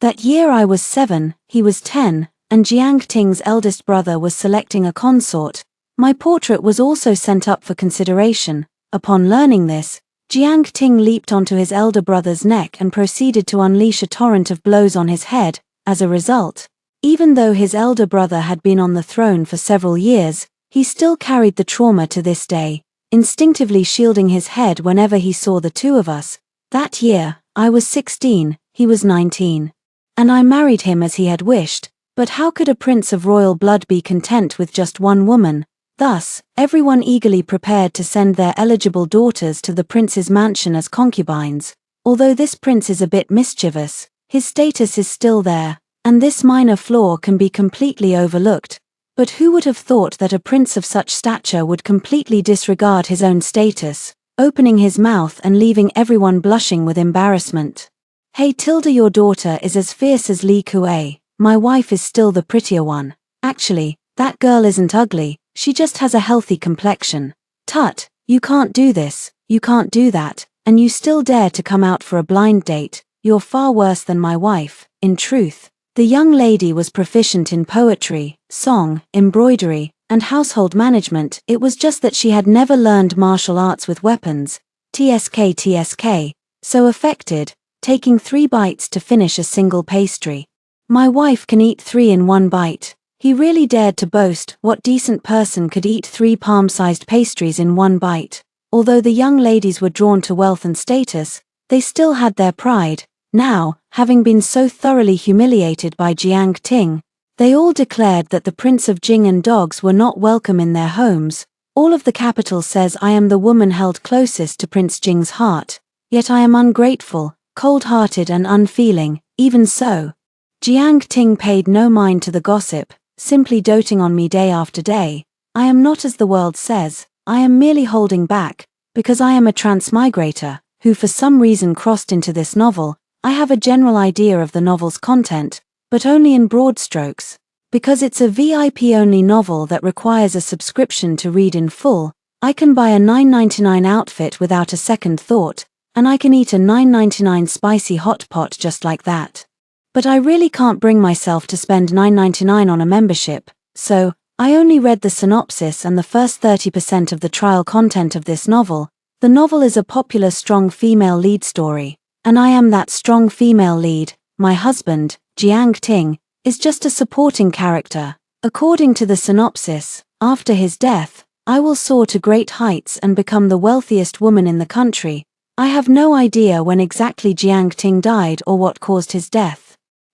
That year I was 7, he was 10, and Jiang Ting's eldest brother was selecting a consort. My portrait was also sent up for consideration. Upon learning this, Jiang Ting leaped onto his elder brother's neck and proceeded to unleash a torrent of blows on his head. As a result, even though his elder brother had been on the throne for several years, he still carried the trauma to this day, instinctively shielding his head whenever he saw the two of us. That year, I was 16, he was 19. And I married him as he had wished, but how could a prince of royal blood be content with just one woman? Thus, everyone eagerly prepared to send their eligible daughters to the prince's mansion as concubines. Although this prince is a bit mischievous, his status is still there, and this minor flaw can be completely overlooked. But who would have thought that a prince of such stature would completely disregard his own status, opening his mouth and leaving everyone blushing with embarrassment? Hey Tilda, your daughter is as fierce as Li Kuei. My wife is still the prettier one. Actually, that girl isn't ugly. She just has a healthy complexion. Tut, you can't do this, you can't do that, and you still dare to come out for a blind date. You're far worse than my wife. In truth, the young lady was proficient in poetry, song, embroidery, and household management. It was just that she had never learned martial arts with weapons. TSK. So affected, taking 3 bites to finish a single pastry. My wife can eat 3 in 1 bite. He really dared to boast. What decent person could eat 3 palm-sized pastries in 1 bite? Although the young ladies were drawn to wealth and status, they still had their pride. Now, having been so thoroughly humiliated by Jiang Ting, they all declared that the Prince of Jing and dogs were not welcome in their homes. All of the capital says I am the woman held closest to Prince Jing's heart, yet I am ungrateful, cold-hearted and unfeeling. Even so, Jiang Ting paid no mind to the gossip, simply doting on me day after day. I am not as the world says, I am merely holding back, because I am a transmigrator, who for some reason crossed into this novel. I have a general idea of the novel's content, but only in broad strokes. Because it's a VIP-only novel that requires a subscription to read in full, I can buy a $9.99 outfit without a second thought, and I can eat a $9.99 spicy hot pot just like that. But I really can't bring myself to spend $9.99 on a membership, so I only read the synopsis and the first 30% of the trial content of this novel. The novel is a popular strong female lead story, and I am that strong female lead. My husband, Jiang Ting, is just a supporting character. According to the synopsis, after his death, I will soar to great heights and become the wealthiest woman in the country. I have no idea when exactly Jiang Ting died or what caused his death.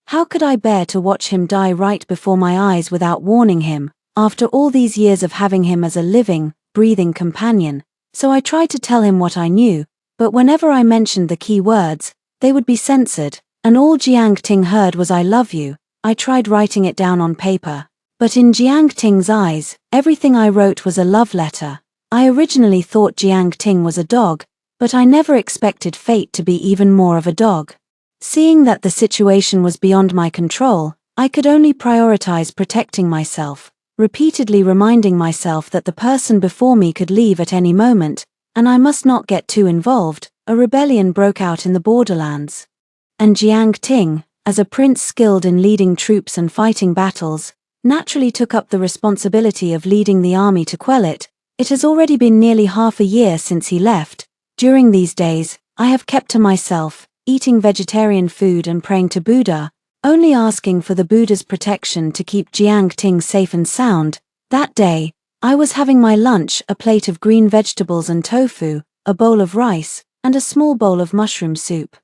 How could I bear to watch him die right before my eyes without warning him, after all these years of having him as a living, breathing companion? So I tried to tell him what I knew, but whenever I mentioned the key words, they would be censored, and all Jiang Ting heard was "I love you." I tried writing it down on paper, but in Jiang Ting's eyes, everything I wrote was a love letter. I originally thought Jiang Ting was a dog, but I never expected fate to be even more of a dog. Seeing that the situation was beyond my control, I could only prioritize protecting myself, repeatedly reminding myself that the person before me could leave at any moment, and I must not get too involved. A rebellion broke out in the borderlands. And Jiang Ting, as a prince skilled in leading troops and fighting battles, naturally took up the responsibility of leading the army to quell it. It has already been nearly half a year since he left. During these days, I have kept to myself, eating vegetarian food and praying to Buddha, only asking for the Buddha's protection to keep Jiang Ting safe and sound. That day, I was having my lunch, a plate of green vegetables and tofu, a bowl of rice, and a small bowl of mushroom soup.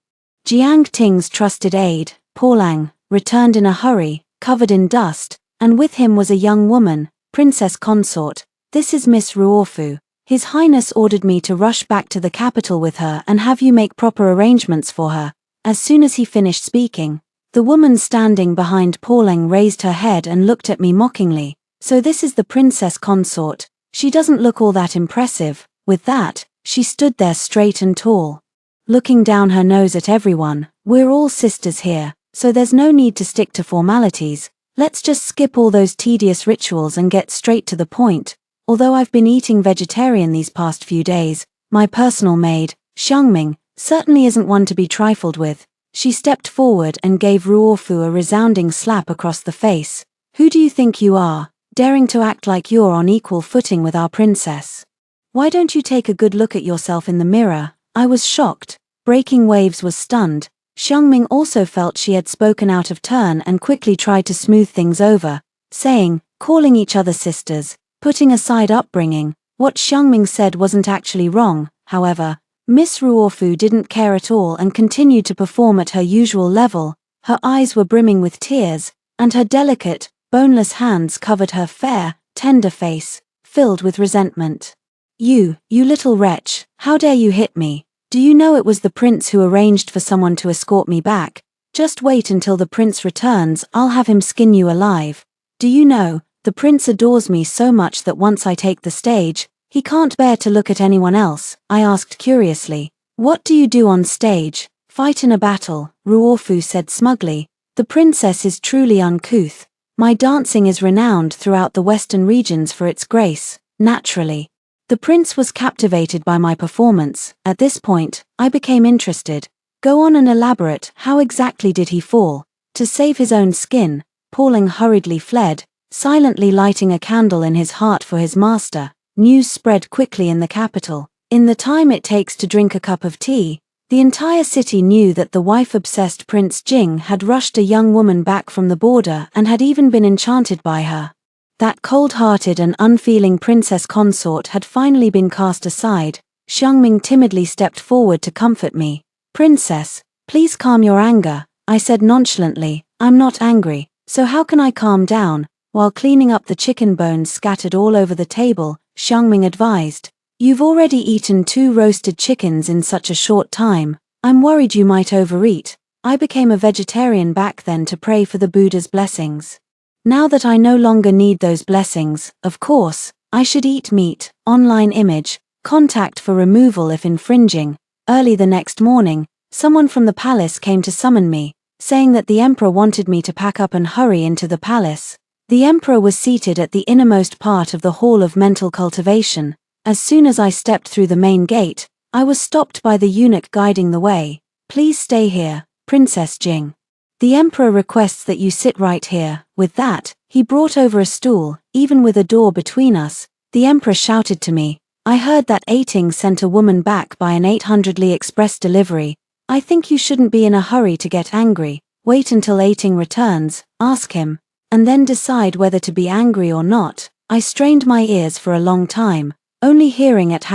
Jiang Ting's trusted aide, Paulang, returned in a hurry, covered in dust, and with him was a young woman, princess consort. This is Miss Ruofu. His Highness ordered me to rush back to the capital with her and have you make proper arrangements for her. As soon as he finished speaking, the woman standing behind Paulang raised her head and looked at me mockingly. So this is the princess consort. She doesn't look all that impressive. With that, she stood there straight and tall, looking down her nose at everyone. We're all sisters here, so there's no need to stick to formalities. Let's just skip all those tedious rituals and get straight to the point. Although I've been eating vegetarian these past few days, my personal maid, Xiangming, certainly isn't one to be trifled with. She stepped forward and gave Ruofu a resounding slap across the face. Who do you think you are, daring to act like you're on equal footing with our princess? Why don't you take a good look at yourself in the mirror? I was shocked. Breaking Waves was stunned. Xiangming also felt she had spoken out of turn and quickly tried to smooth things over, saying, calling each other sisters, putting aside upbringing. What Xiangming said wasn't actually wrong, however. Miss Ruofu didn't care at all and continued to perform at her usual level. Her eyes were brimming with tears, and her delicate, boneless hands covered her fair, tender face, filled with resentment. You little wretch, how dare you hit me? Do you know it was the prince who arranged for someone to escort me back? Just wait until the prince returns, I'll have him skin you alive. Do you know, the prince adores me so much that once I take the stage, he can't bear to look at anyone else. I asked curiously. What do you do on stage? Fight in a battle, Ruofu said smugly. The princess is truly uncouth. My dancing is renowned throughout the western regions for its grace, naturally. The prince was captivated by my performance. At this point, I became interested. Go on and elaborate, how exactly did he fall? To save his own skin, Paulang hurriedly fled, silently lighting a candle in his heart for his master. News spread quickly in the capital. In the time it takes to drink a cup of tea, the entire city knew that the wife-obsessed Prince Jing had rushed a young woman back from the border and had even been enchanted by her. That cold-hearted and unfeeling princess consort had finally been cast aside. Xiangming timidly stepped forward to comfort me. Princess, please calm your anger, I said nonchalantly. I'm not angry, so how can I calm down? While cleaning up the chicken bones scattered all over the table, Xiangming advised. You've already eaten 2 roasted chickens in such a short time. I'm worried you might overeat. I became a vegetarian back then to pray for the Buddha's blessings. Now that I no longer need those blessings, of course, I should eat meat. Online image, contact for removal if infringing. Early the next morning, someone from the palace came to summon me, saying that the emperor wanted me to pack up and hurry into the palace. The emperor was seated at the innermost part of the hall of mental cultivation. As soon as I stepped through the main gate, I was stopped by the eunuch guiding the way. Please stay here, Princess Jing. The emperor requests that you sit right here. With that, he brought over a stool. Even with a door between us, the emperor shouted to me. I heard that Ating sent a woman back by an 800-li express delivery. I think you shouldn't be in a hurry to get angry. Wait until Ating returns, ask him, and then decide whether to be angry or not. I strained my ears for a long time, only hearing at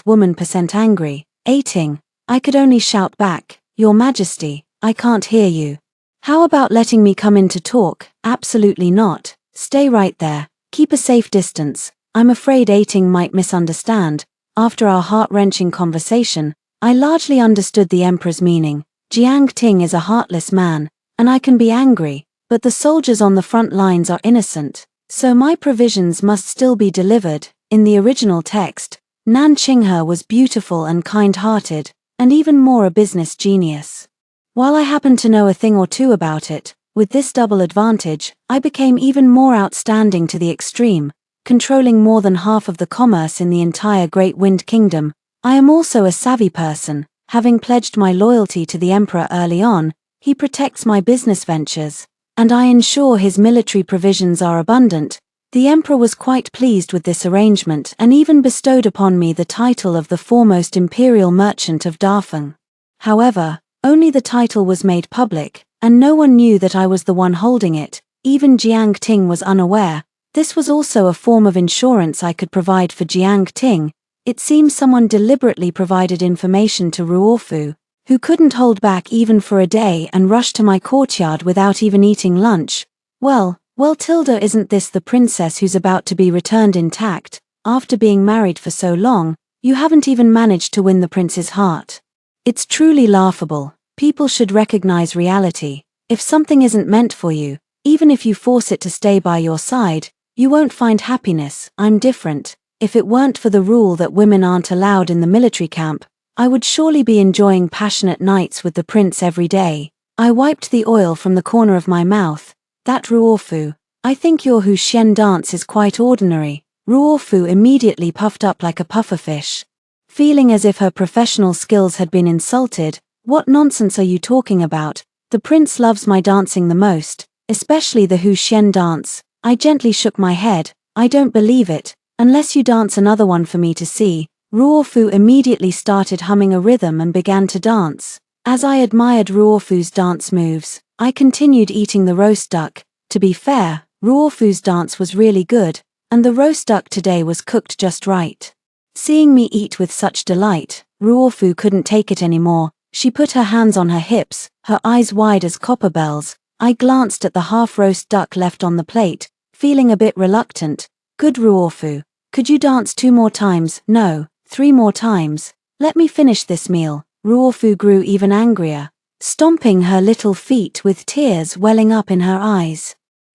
#woman %angry. Ating. I could only shout back, Your Majesty, I can't hear you. How about letting me come in to talk? Absolutely not. Stay right there. Keep a safe distance. I'm afraid Ating might misunderstand. After our heart-wrenching conversation, I largely understood the emperor's meaning. Jiang Ting is a heartless man, and I can be angry, but the soldiers on the front lines are innocent, so my provisions must still be delivered. In the original text, Nan Qinghe was beautiful and kind-hearted, and even more a business genius. While I happened to know a thing or two about it, with this double advantage, I became even more outstanding to the extreme, controlling more than half of the commerce in the entire Great Wind Kingdom. I am also a savvy person, having pledged my loyalty to the emperor early on. He protects my business ventures, and I ensure his military provisions are abundant. The emperor was quite pleased with this arrangement and even bestowed upon me the title of the foremost imperial merchant of Dafeng. However, only the title was made public, and no one knew that I was the one holding it. Even Jiang Ting was unaware. This was also a form of insurance I could provide for Jiang Ting. It seems someone deliberately provided information to Ruofu. who couldn't hold back even for a day and rushed to my courtyard without even eating lunch. Well, Tilda, isn't this the princess who's about to be returned intact? After being married for so long, you haven't even managed to win the prince's heart. It's truly laughable. People should recognize reality. If something isn't meant for you, even if you force it to stay by your side, you won't find happiness. I'm different. If it weren't for the rule that women aren't allowed in the military camp, I would surely be enjoying passionate nights with the prince every day. I wiped the oil from the corner of my mouth. That Ruofu, I think your Huxian dance is quite ordinary. Ruofu immediately puffed up like a pufferfish, feeling as if her professional skills had been insulted. What nonsense are you talking about? The prince loves my dancing the most, especially the Huxian dance. I gently shook my head. I don't believe it, unless you dance another one for me to see. Ruofu immediately started humming a rhythm and began to dance. As I admired Ruofu's dance moves, I continued eating the roast duck. To be fair, Ruofu's dance was really good, and the roast duck today was cooked just right. Seeing me eat with such delight, Ruofu couldn't take it anymore. She put her hands on her hips, her eyes wide as copper bells. I glanced at the half-roast duck left on the plate, feeling a bit reluctant. Good Ruofu, could you dance 2 more times? No, 3 more times. Let me finish this meal. Ruofu grew even angrier, stomping her little feet with tears welling up in her eyes.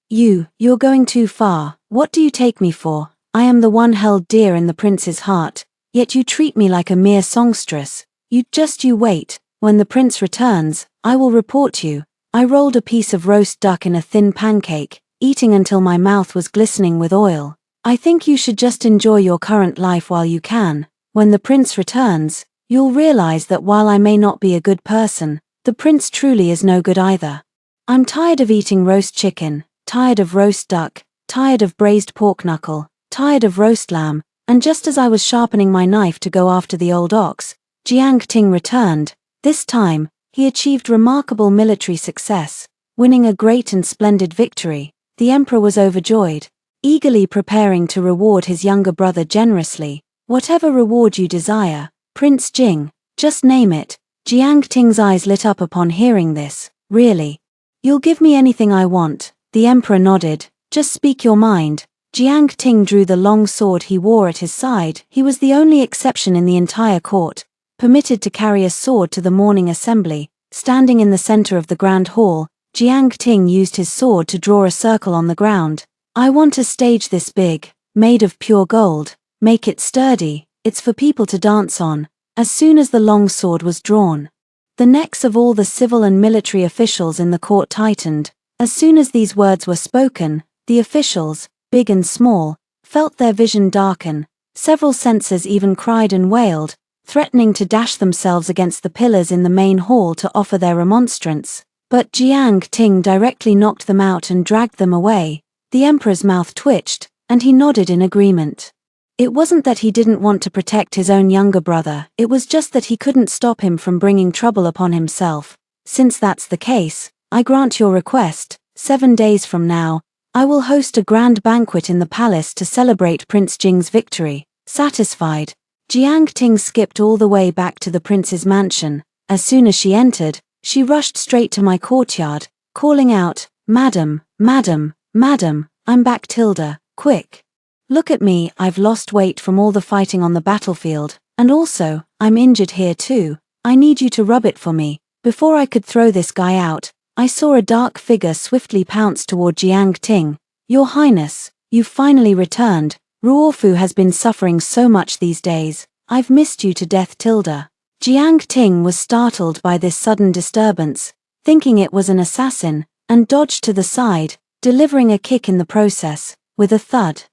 You're going too far. What do you take me for? I am the one held dear in the prince's heart, yet you treat me like a mere songstress. You wait. When the prince returns, I will report you. I rolled a piece of roast duck in a thin pancake, eating until my mouth was glistening with oil. I think you should just enjoy your current life while you can. When the prince returns, you'll realize that while I may not be a good person, the prince truly is no good either. I'm tired of eating roast chicken, tired of roast duck, tired of braised pork knuckle, tired of roast lamb, and just as I was sharpening my knife to go after the old ox, Jiang Ting returned. This time, he achieved remarkable military success, winning a great and splendid victory. The emperor was overjoyed, eagerly preparing to reward his younger brother generously. Whatever reward you desire, Prince Jing, just name it. Jiang Ting's eyes lit up upon hearing this. Really? You'll give me anything I want? The emperor nodded. Just speak your mind. Jiang Ting drew the long sword he wore at his side. He was the only exception in the entire court, permitted to carry a sword to the morning assembly. Standing in the center of the grand hall, Jiang Ting used his sword to draw a circle on the ground. I want a stage this big, made of pure gold. Make it sturdy, it's for people to dance on. As soon as the long sword was drawn, the necks of all the civil and military officials in the court tightened. As soon as these words were spoken, the officials, big and small, felt their vision darken. Several censors even cried and wailed, threatening to dash themselves against the pillars in the main hall to offer their remonstrance. But Jiang Ting directly knocked them out and dragged them away. The emperor's mouth twitched, and he nodded in agreement. It wasn't that he didn't want to protect his own younger brother, it was just that he couldn't stop him from bringing trouble upon himself. Since that's the case, I grant your request. 7 days from now, I will host a grand banquet in the palace to celebrate Prince Jing's victory. Satisfied, Jiang Ting skipped all the way back to the prince's mansion. As soon as she entered, she rushed straight to my courtyard, calling out, "Madam, madam, madam, I'm back Tilda, quick. Look at me, I've lost weight from all the fighting on the battlefield, and also, I'm injured here too. I need you to rub it for me." Before I could throw this guy out, I saw a dark figure swiftly pounce toward Jiang Ting. "Your Highness, you've finally returned. Ruofu has been suffering so much these days. I've missed you to death Tilda." Jiang Ting was startled by this sudden disturbance, thinking it was an assassin, and dodged to the side, delivering a kick in the process. With a thud,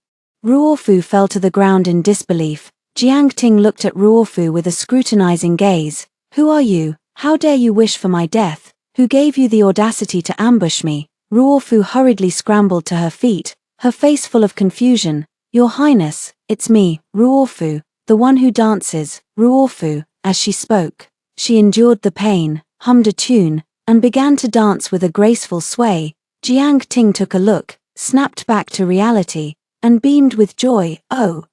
Ruofu fell to the ground in disbelief. Jiang Ting looked at Ruofu with a scrutinizing gaze. "Who are you? How dare you wish for my death? Who gave you the audacity to ambush me?" Ruofu hurriedly scrambled to her feet, her face full of confusion. "Your Highness, it's me, Ruofu, the one who dances." Ruofu, as she spoke, she endured the pain, hummed a tune, and began to dance with a graceful sway. Jiang Ting took a look, snapped back to reality, and beamed with joy. Oh,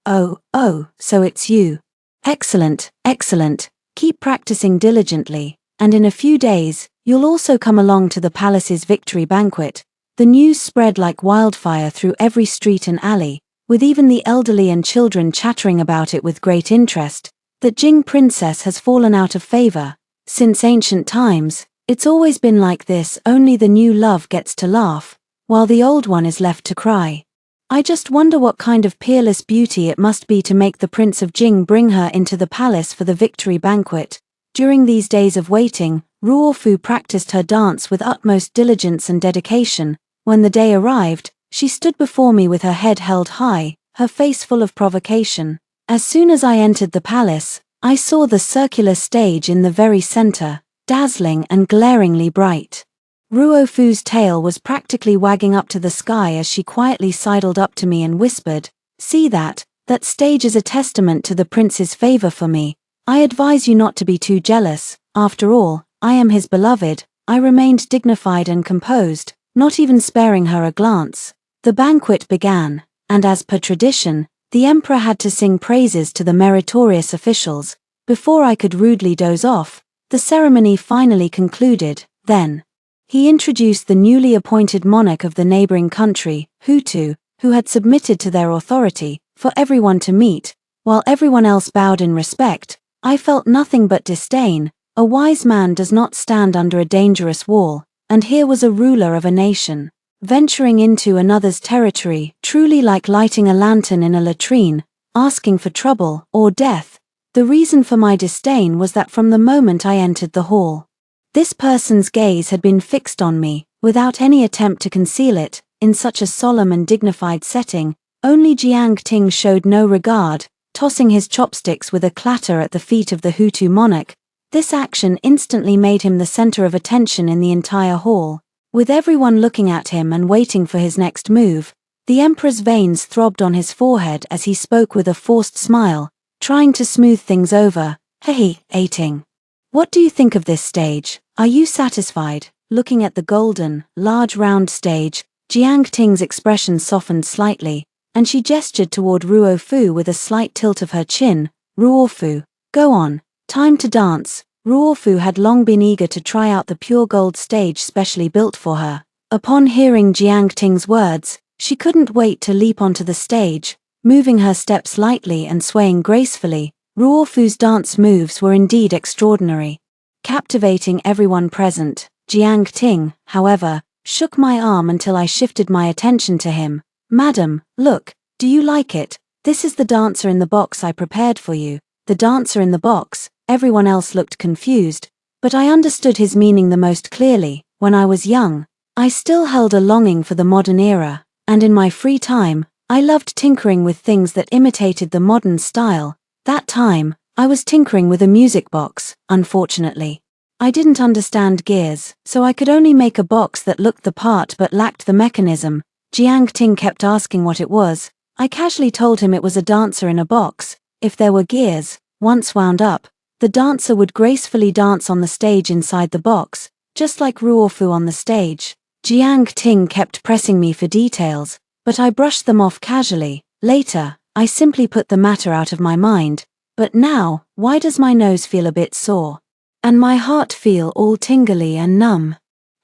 so it's you. Excellent, excellent. Keep practicing diligently. and in a few days, you'll also come along to the palace's victory banquet." The news spread like wildfire through every street and alley, with even the elderly and children chattering about it with great interest. That Jing princess has fallen out of favor. Since ancient times, it's always been like this, only the new love gets to laugh, while the old one is left to cry. I just wonder what kind of peerless beauty it must be to make the Prince of Jing bring her into the palace for the victory banquet. During these days of waiting, Ruofu practiced her dance with utmost diligence and dedication. When the day arrived, she stood before me with her head held high, her face full of provocation. As soon as I entered the palace, I saw the circular stage in the very center, dazzling and glaringly bright. Ruofu's tail was practically wagging up to the sky as she quietly sidled up to me and whispered, "See that? That stage is a testament to the prince's favor for me. I advise you not to be too jealous. After all, I am his beloved." I remained dignified and composed, not even sparing her a glance. The banquet began, and as per tradition, the emperor had to sing praises to the meritorious officials. Before I could rudely doze off, the ceremony finally concluded. Then, he introduced the newly appointed monarch of the neighboring country, Hutu, who had submitted to their authority, for everyone to meet. While everyone else bowed in respect, I felt nothing but disdain. A wise man does not stand under a dangerous wall, and here was a ruler of a nation, venturing into another's territory, truly like lighting a lantern in a latrine, asking for trouble or death. The reason for my disdain was that from the moment I entered the hall, this person's gaze had been fixed on me, without any attempt to conceal it. In such a solemn and dignified setting, only Jiang Ting showed no regard, tossing his chopsticks with a clatter at the feet of the Hutu monarch. This action instantly made him the center of attention in the entire hall. With everyone looking at him and waiting for his next move, the emperor's veins throbbed on his forehead as he spoke with a forced smile, trying to smooth things over. "Hey, Ting. What do you think of this stage? Are you satisfied?" Looking at the golden, large round stage, Jiang Ting's expression softened slightly, and she gestured toward Ruofu with a slight tilt of her chin. "Ruofu, go on. Time to dance." Ruofu had long been eager to try out the pure gold stage specially built for her. Upon hearing Jiang Ting's words, she couldn't wait to leap onto the stage, moving her steps lightly and swaying gracefully. Ruofu's dance moves were indeed extraordinary, captivating everyone present. Jiang Ting, however, shook my arm until I shifted my attention to him. "Madam, look, do you like it? This is the dancer in the box I prepared for you." The dancer in the box. Everyone else looked confused, but I understood his meaning the most clearly. When I was young, I still held a longing for the modern era, and in my free time, I loved tinkering with things that imitated the modern style. That time, I was tinkering with a music box. Unfortunately, I didn't understand gears, so I could only make a box that looked the part but lacked the mechanism. Jiang Ting kept asking what it was. I casually told him it was a dancer in a box. If there were gears, once wound up, the dancer would gracefully dance on the stage inside the box, just like Ruofu on the stage. Jiang Ting kept pressing me for details, but I brushed them off casually. Later, I simply put the matter out of my mind. But now, why does my nose feel a bit sore? And my heart feel all tingly and numb?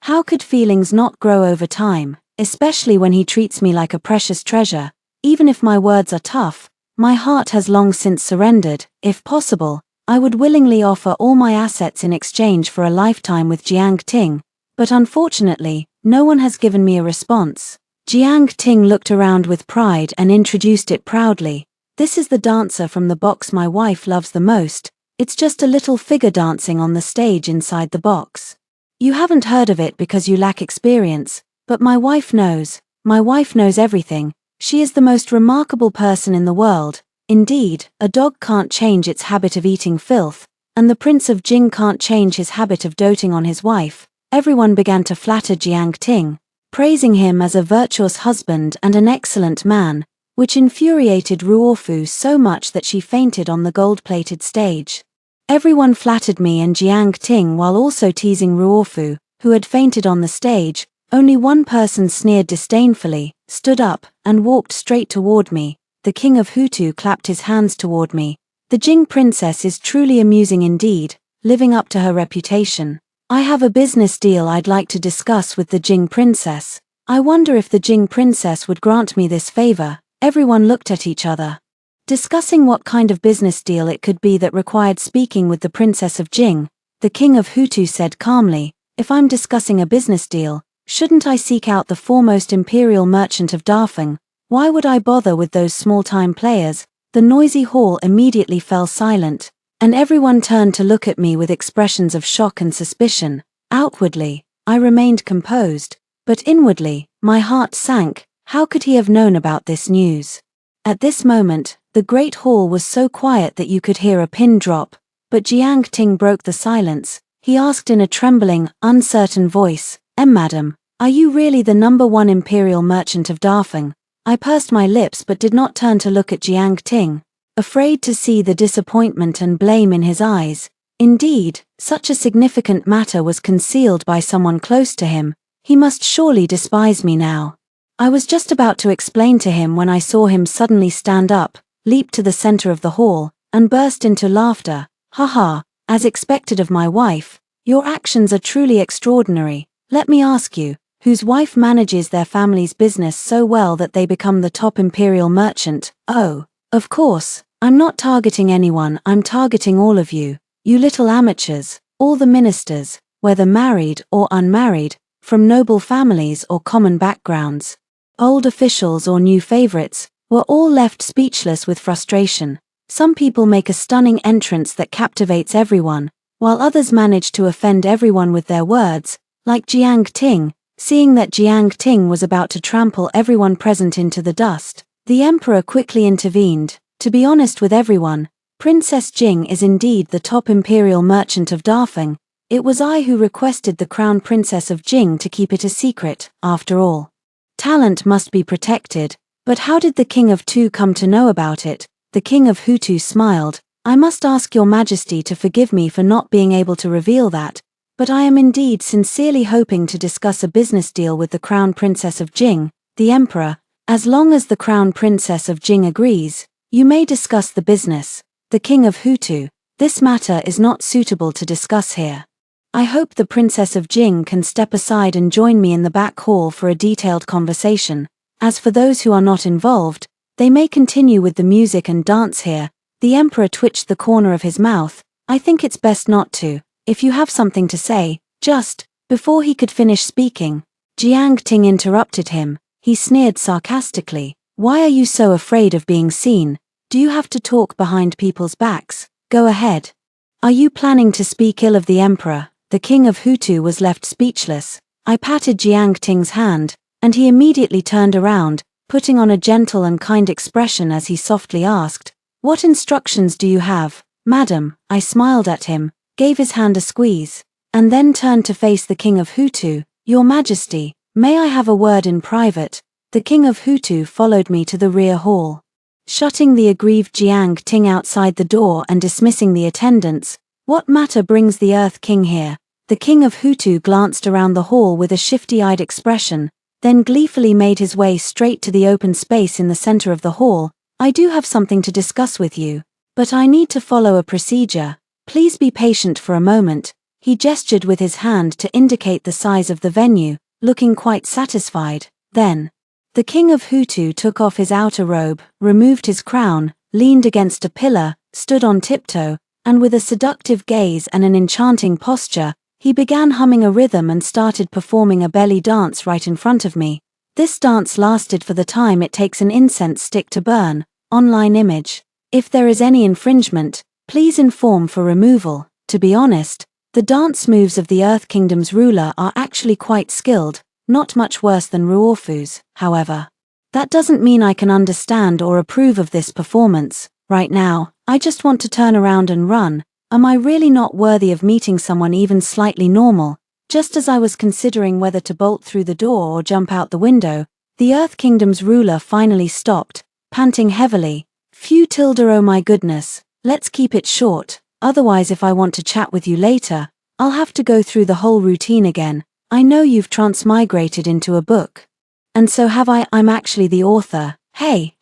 How could feelings not grow over time, especially when he treats me like a precious treasure? Even if my words are tough, my heart has long since surrendered. If possible, I would willingly offer all my assets in exchange for a lifetime with Jiang Ting, but unfortunately, no one has given me a response. Jiang Ting looked around with pride and introduced it proudly. "This is the dancer from the box my wife loves the most. It's just a little figure dancing on the stage inside the box. You haven't heard of it because you lack experience, but my wife knows. My wife knows everything. She is the most remarkable person in the world. Indeed, a dog can't change its habit of eating filth, and the Prince of Jing can't change his habit of doting on his wife." Everyone began to flatter Jiang Ting, praising him as a virtuous husband and an excellent man, which infuriated Ruofu so much that she fainted on the gold-plated stage. Everyone flattered me and Jiang Ting while also teasing Ruofu, who had fainted on the stage. Only one person sneered disdainfully, stood up, and walked straight toward me. The king of Hutu clapped his hands toward me. "The Jing princess is truly amusing indeed. living up to her reputation. I have a business deal I'd like to discuss with the Jing princess. I wonder if the Jing princess would grant me this favor. Everyone looked at each other, discussing what kind of business deal it could be that required speaking with the princess of Jing. The king of Hutu said calmly, "If I'm discussing a business deal, shouldn't I seek out the foremost imperial merchant of Dafeng? Why would I bother with those small-time players?" The noisy hall immediately fell silent, and everyone turned to look at me with expressions of shock and suspicion. Outwardly, I remained composed, but inwardly, my heart sank. How could he have known about this news? At this moment, the great hall was so quiet that you could hear a pin drop, but Jiang Ting broke the silence. He asked in a trembling, uncertain voice, Madam, are you really the #1 imperial merchant of Dafeng?" I pursed my lips but did not turn to look at Jiang Ting, afraid to see the disappointment and blame in his eyes. Indeed, such a significant matter was concealed by someone close to him. He must surely despise me now. I was just about to explain to him when I saw him suddenly stand up, leap to the center of the hall, and burst into laughter. "Haha, as expected of my wife, your actions are truly extraordinary. Let me ask you, whose wife manages their family's business so well that they become the top imperial merchant?" "Oh, of course, I'm not targeting anyone, I'm targeting all of you, you little amateurs, all the ministers, whether married or unmarried, from noble families or common backgrounds, old officials or new favorites, were all left speechless with frustration. Some people make a stunning entrance that captivates everyone, while others manage to offend everyone with their words, like Jiang Ting." Seeing that Jiang Ting was about to trample everyone present into the dust, the emperor quickly intervened. "To be honest with everyone, Princess Jing is indeed the top imperial merchant of Dafeng. It was I who requested the crown princess of Jing to keep it a secret. After all, talent must be protected. But how did the king of Tu come to know about it?" The king of Hutu smiled. "I must ask your majesty to forgive me for not being able to reveal that, but I am indeed sincerely hoping to discuss a business deal with the crown princess of Jing." The emperor, "As long as the crown princess of Jing agrees, you may discuss the business." The king of Hutu, "This matter is not suitable to discuss here. I hope the princess of Jing can step aside and join me in the back hall for a detailed conversation. As for those who are not involved, they may continue with the music and dance here." The emperor twitched the corner of his mouth. "I think it's best not to. If you have something to say, just..." Before he could finish speaking, Jiang Ting interrupted him. He sneered sarcastically. "Why are you so afraid of being seen? Do you have to talk behind people's backs? Go ahead. Are you planning to speak ill of the emperor?" The king of Hutu was left speechless. I patted Jiang Ting's hand, and he immediately turned around, putting on a gentle and kind expression as he softly asked, "What instructions do you have, madam?" I smiled at him, gave his hand a squeeze, and then turned to face the king of Hutu. "Your Majesty, may I have a word in private?" The king of Hutu followed me to the rear hall, shutting the aggrieved Jiang Ting outside the door and dismissing the attendants. "What matter brings the Earth King here?" The king of Hutu glanced around the hall with a shifty-eyed expression, then gleefully made his way straight to the open space in the center of the hall. "I do have something to discuss with you, but I need to follow a procedure. Please be patient for a moment." He gestured with his hand to indicate the size of the venue, looking quite satisfied. Then, the king of Hutu took off his outer robe, removed his crown, leaned against a pillar, stood on tiptoe, and with a seductive gaze and an enchanting posture, he began humming a rhythm and started performing a belly dance right in front of me. This dance lasted for the time it takes an incense stick to burn. Online image. If there is any infringement, please inform for removal. To be honest, the dance moves of the Earth Kingdom's ruler are actually quite skilled, not much worse than Ruofu's, however. That doesn't mean I can understand or approve of this performance. Right now, I just want to turn around and run. Am I really not worthy of meeting someone even slightly normal? Just as I was considering whether to bolt through the door or jump out the window, the Earth Kingdom's ruler finally stopped, panting heavily. "Phew tilde, oh my goodness, let's keep it short, otherwise if I want to chat with you later, I'll have to go through the whole routine again. I know you've transmigrated into a book. And so have I. I'm actually the author. Hey,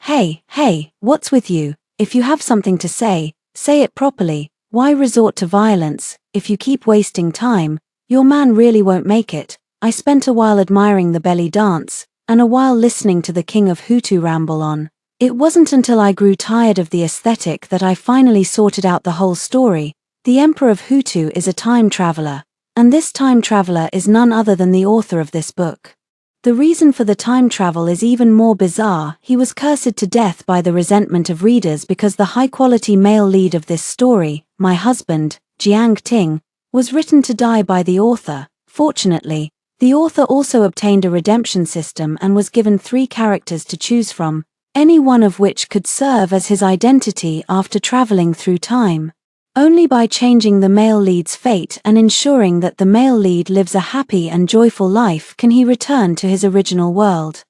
what's with you? If you have something to say, say it properly. Why resort to violence? If you keep wasting time, your man really won't make it. I spent a while admiring the belly dance, and a while listening to the King of Hutu ramble on. It wasn't until I grew tired of the aesthetic that I finally sorted out the whole story. The Emperor of Hutu is a time traveler, and this time traveler is none other than the author of this book. The reason for the time travel is even more bizarre. He was cursed to death by the resentment of readers because the high-quality male lead of this story, my husband, Jiang Ting, was written to die by the author. Fortunately, the author also obtained a redemption system and was given 3 characters to choose from, any one of which could serve as his identity after traveling through time. Only by changing the male lead's fate and ensuring that the male lead lives a happy and joyful life can he return to his original world.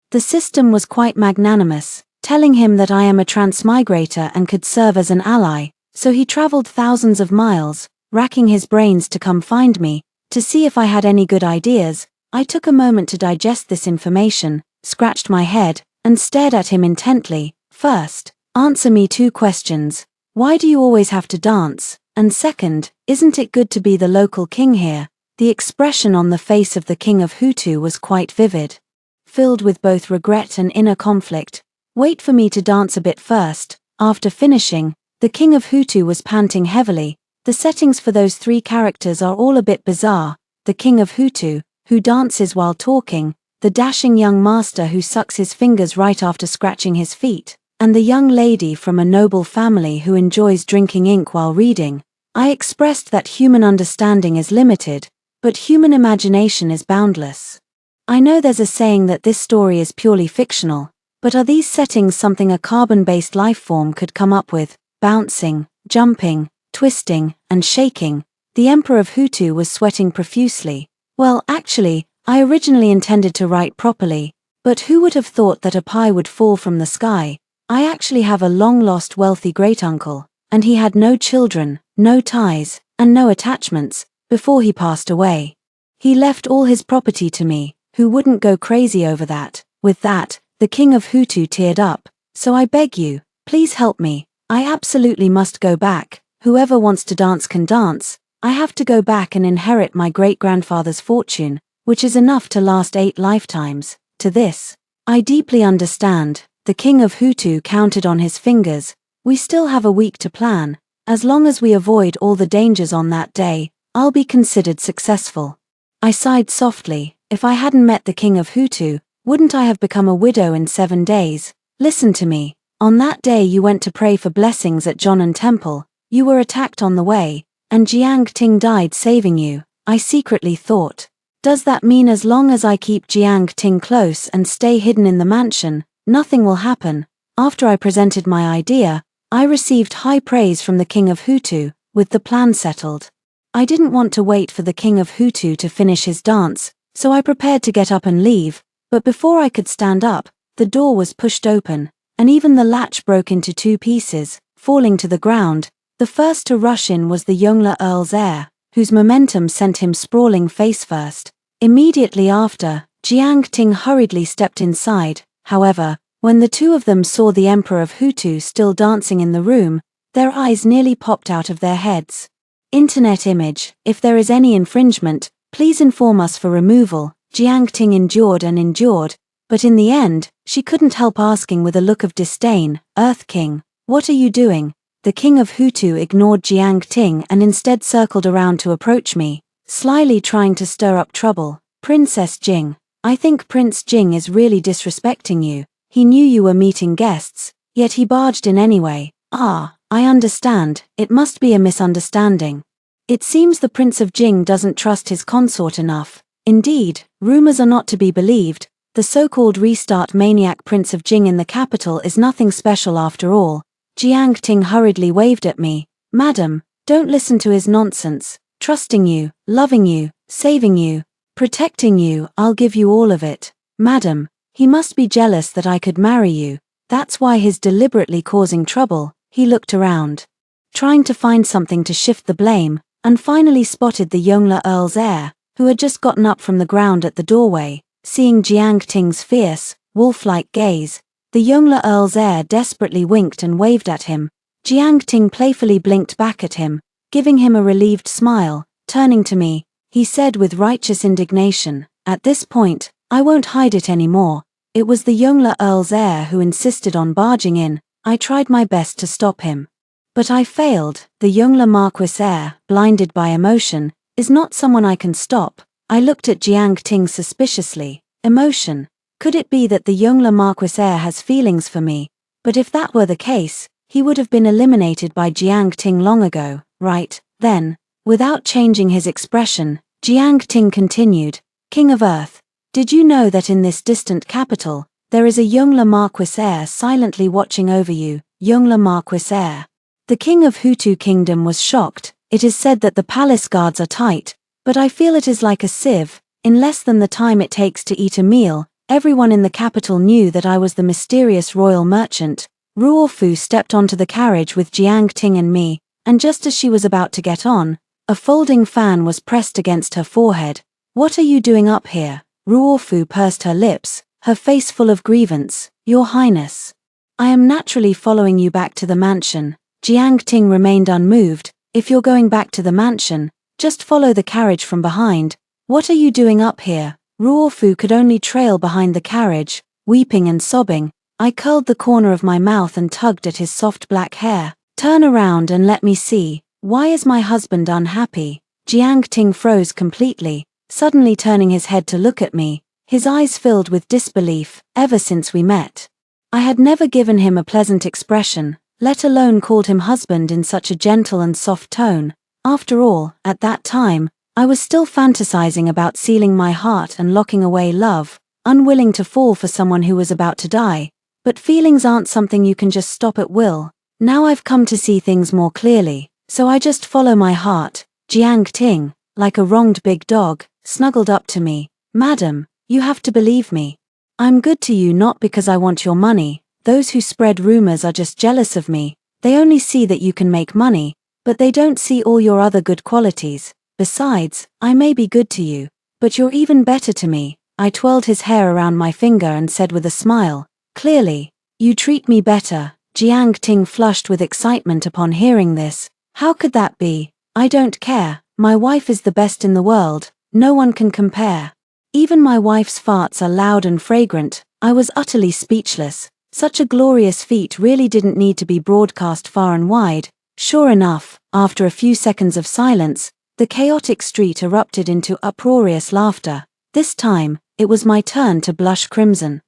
The system was quite magnanimous, telling him that I am a transmigrator and could serve as an ally, so he traveled thousands of miles, racking his brains to come find me, to see if I had any good ideas. I took a moment to digest this information, scratched my head, and stared at him intently. First, answer me 2 questions. Why do you always have to dance? And second, isn't it good to be the local king here? The expression on the face of the King of Hutu was quite vivid, filled with both regret and inner conflict. Wait for me to dance a bit first. After finishing, the King of Hutu was panting heavily. The settings for those 3 characters are all a bit bizarre. The King of Hutu, who dances while talking, the dashing young master who sucks his fingers right after scratching his feet, and the young lady from a noble family who enjoys drinking ink while reading. I expressed that human understanding is limited, but human imagination is boundless. I know there's a saying that this story is purely fictional, but are these settings something a carbon-based life form could come up with? Bouncing, jumping, twisting, and shaking. The Emperor of Hutu was sweating profusely. Well, actually, I originally intended to write properly, but who would have thought that a pie would fall from the sky? I actually have a long-lost wealthy great-uncle, and he had no children, no ties, and no attachments, before he passed away. He left all his property to me, who wouldn't go crazy over that. With that, the King of Hutu teared up. So I beg you, please help me. I absolutely must go back. Whoever wants to dance can dance. I have to go back and inherit my great-grandfather's fortune, which is enough to last 8 lifetimes. To this, I deeply understand. The King of Hutu counted on his fingers. We still have a week to plan. As long as we avoid all the dangers on that day, I'll be considered successful. I sighed softly. If I hadn't met the King of Hutu, wouldn't I have become a widow in 7 days? Listen to me. On that day you went to pray for blessings at Jonan Temple. You were attacked on the way, and Jiang Ting died saving you. I secretly thought. Does that mean as long as I keep Jiang Ting close and stay hidden in the mansion, nothing will happen? After I presented my idea, I received high praise from the King of Hutu. With the plan settled, I didn't want to wait for the King of Hutu to finish his dance, so I prepared to get up and leave, but before I could stand up, the door was pushed open, and even the latch broke into 2 pieces, falling to the ground. The first to rush in was the Yongle Earl's heir, whose momentum sent him sprawling face first. Immediately after, Jiang Ting hurriedly stepped inside. However, when the 2 of them saw the Emperor of Hutu still dancing in the room, their eyes nearly popped out of their heads. Internet image, if there is any infringement, please inform us for removal. Jiang Ting endured and endured, but in the end, she couldn't help asking with a look of disdain, Earth King, what are you doing? The King of Hutu ignored Jiang Ting and instead circled around to approach me, slyly trying to stir up trouble. Princess Jing, I think Prince Jing is really disrespecting you. He knew you were meeting guests, yet he barged in anyway. Ah, I understand, it must be a misunderstanding. It seems the Prince of Jing doesn't trust his consort enough. Indeed, rumors are not to be believed. The so-called restart maniac Prince of Jing in the capital is nothing special after all. Jiang Ting hurriedly waved at me. Madam, don't listen to his nonsense. Trusting you, loving you, saving you, protecting you, I'll give you all of it. Madam, he must be jealous that I could marry you. That's why he's deliberately causing trouble. He looked around, trying to find something to shift the blame, and finally spotted the Yongle Earl's heir, who had just gotten up from the ground at the doorway. Seeing Jiang Ting's fierce, wolf-like gaze, the Yongle Earl's heir desperately winked and waved at him. Jiang Ting playfully blinked back at him, giving him a relieved smile. Turning to me, he said with righteous indignation, "At this point, I won't hide it anymore. It was the Yongle Earl's heir who insisted on barging in. I tried my best to stop him. But I failed. The Yongle Marquis heir, blinded by emotion, is not someone I can stop." I looked at Jiang Ting suspiciously. Emotion? Could it be that the Yongle Marquis heir has feelings for me? But if that were the case, he would have been eliminated by Jiang Ting long ago, right? Then, without changing his expression, Jiang Ting continued, "King of Earth, did you know that in this distant capital, there is a Yongle Marquis heir silently watching over you?" Yongle Marquis heir. The king of Hutu Kingdom was shocked. It is said that the palace guards are tight, but I feel it is like a sieve. In less than the time it takes to eat a meal, everyone in the capital knew that I was the mysterious royal merchant. Ruofu stepped onto the carriage with Jiang Ting and me, and just as she was about to get on, a folding fan was pressed against her forehead. "What are you doing up here?" Ruofu pursed her lips, her face full of grievance. "Your Highness, I am naturally following you back to the mansion." Jiang Ting remained unmoved. "If you're going back to the mansion, just follow the carriage from behind. What are you doing up here?" Ruofu could only trail behind the carriage, weeping and sobbing. I curled the corner of my mouth and tugged at his soft black hair. "Turn around and let me see. Why is my husband unhappy?" Jiang Ting froze completely, suddenly turning his head to look at me, his eyes filled with disbelief. Ever since we met, I had never given him a pleasant expression, let alone called him husband in such a gentle and soft tone. After all, at that time, I was still fantasizing about sealing my heart and locking away love, unwilling to fall for someone who was about to die. But feelings aren't something you can just stop at will. Now I've come to see things more clearly, so I just follow my heart. Jiang Ting, like a wronged big dog, snuggled up to me. "Madam, you have to believe me. I'm good to you not because I want your money. Those who spread rumors are just jealous of me. They only see that you can make money, but they don't see all your other good qualities. Besides, I may be good to you, but you're even better to me." I twirled his hair around my finger and said with a smile, "Clearly, you treat me better." Jiang Ting flushed with excitement upon hearing this. "How could that be? I don't care. My wife is the best in the world. No one can compare. Even my wife's farts are loud and fragrant." I was utterly speechless. Such a glorious feat really didn't need to be broadcast far and wide. Sure enough, after a few seconds of silence, the chaotic street erupted into uproarious laughter. This time, it was my turn to blush crimson.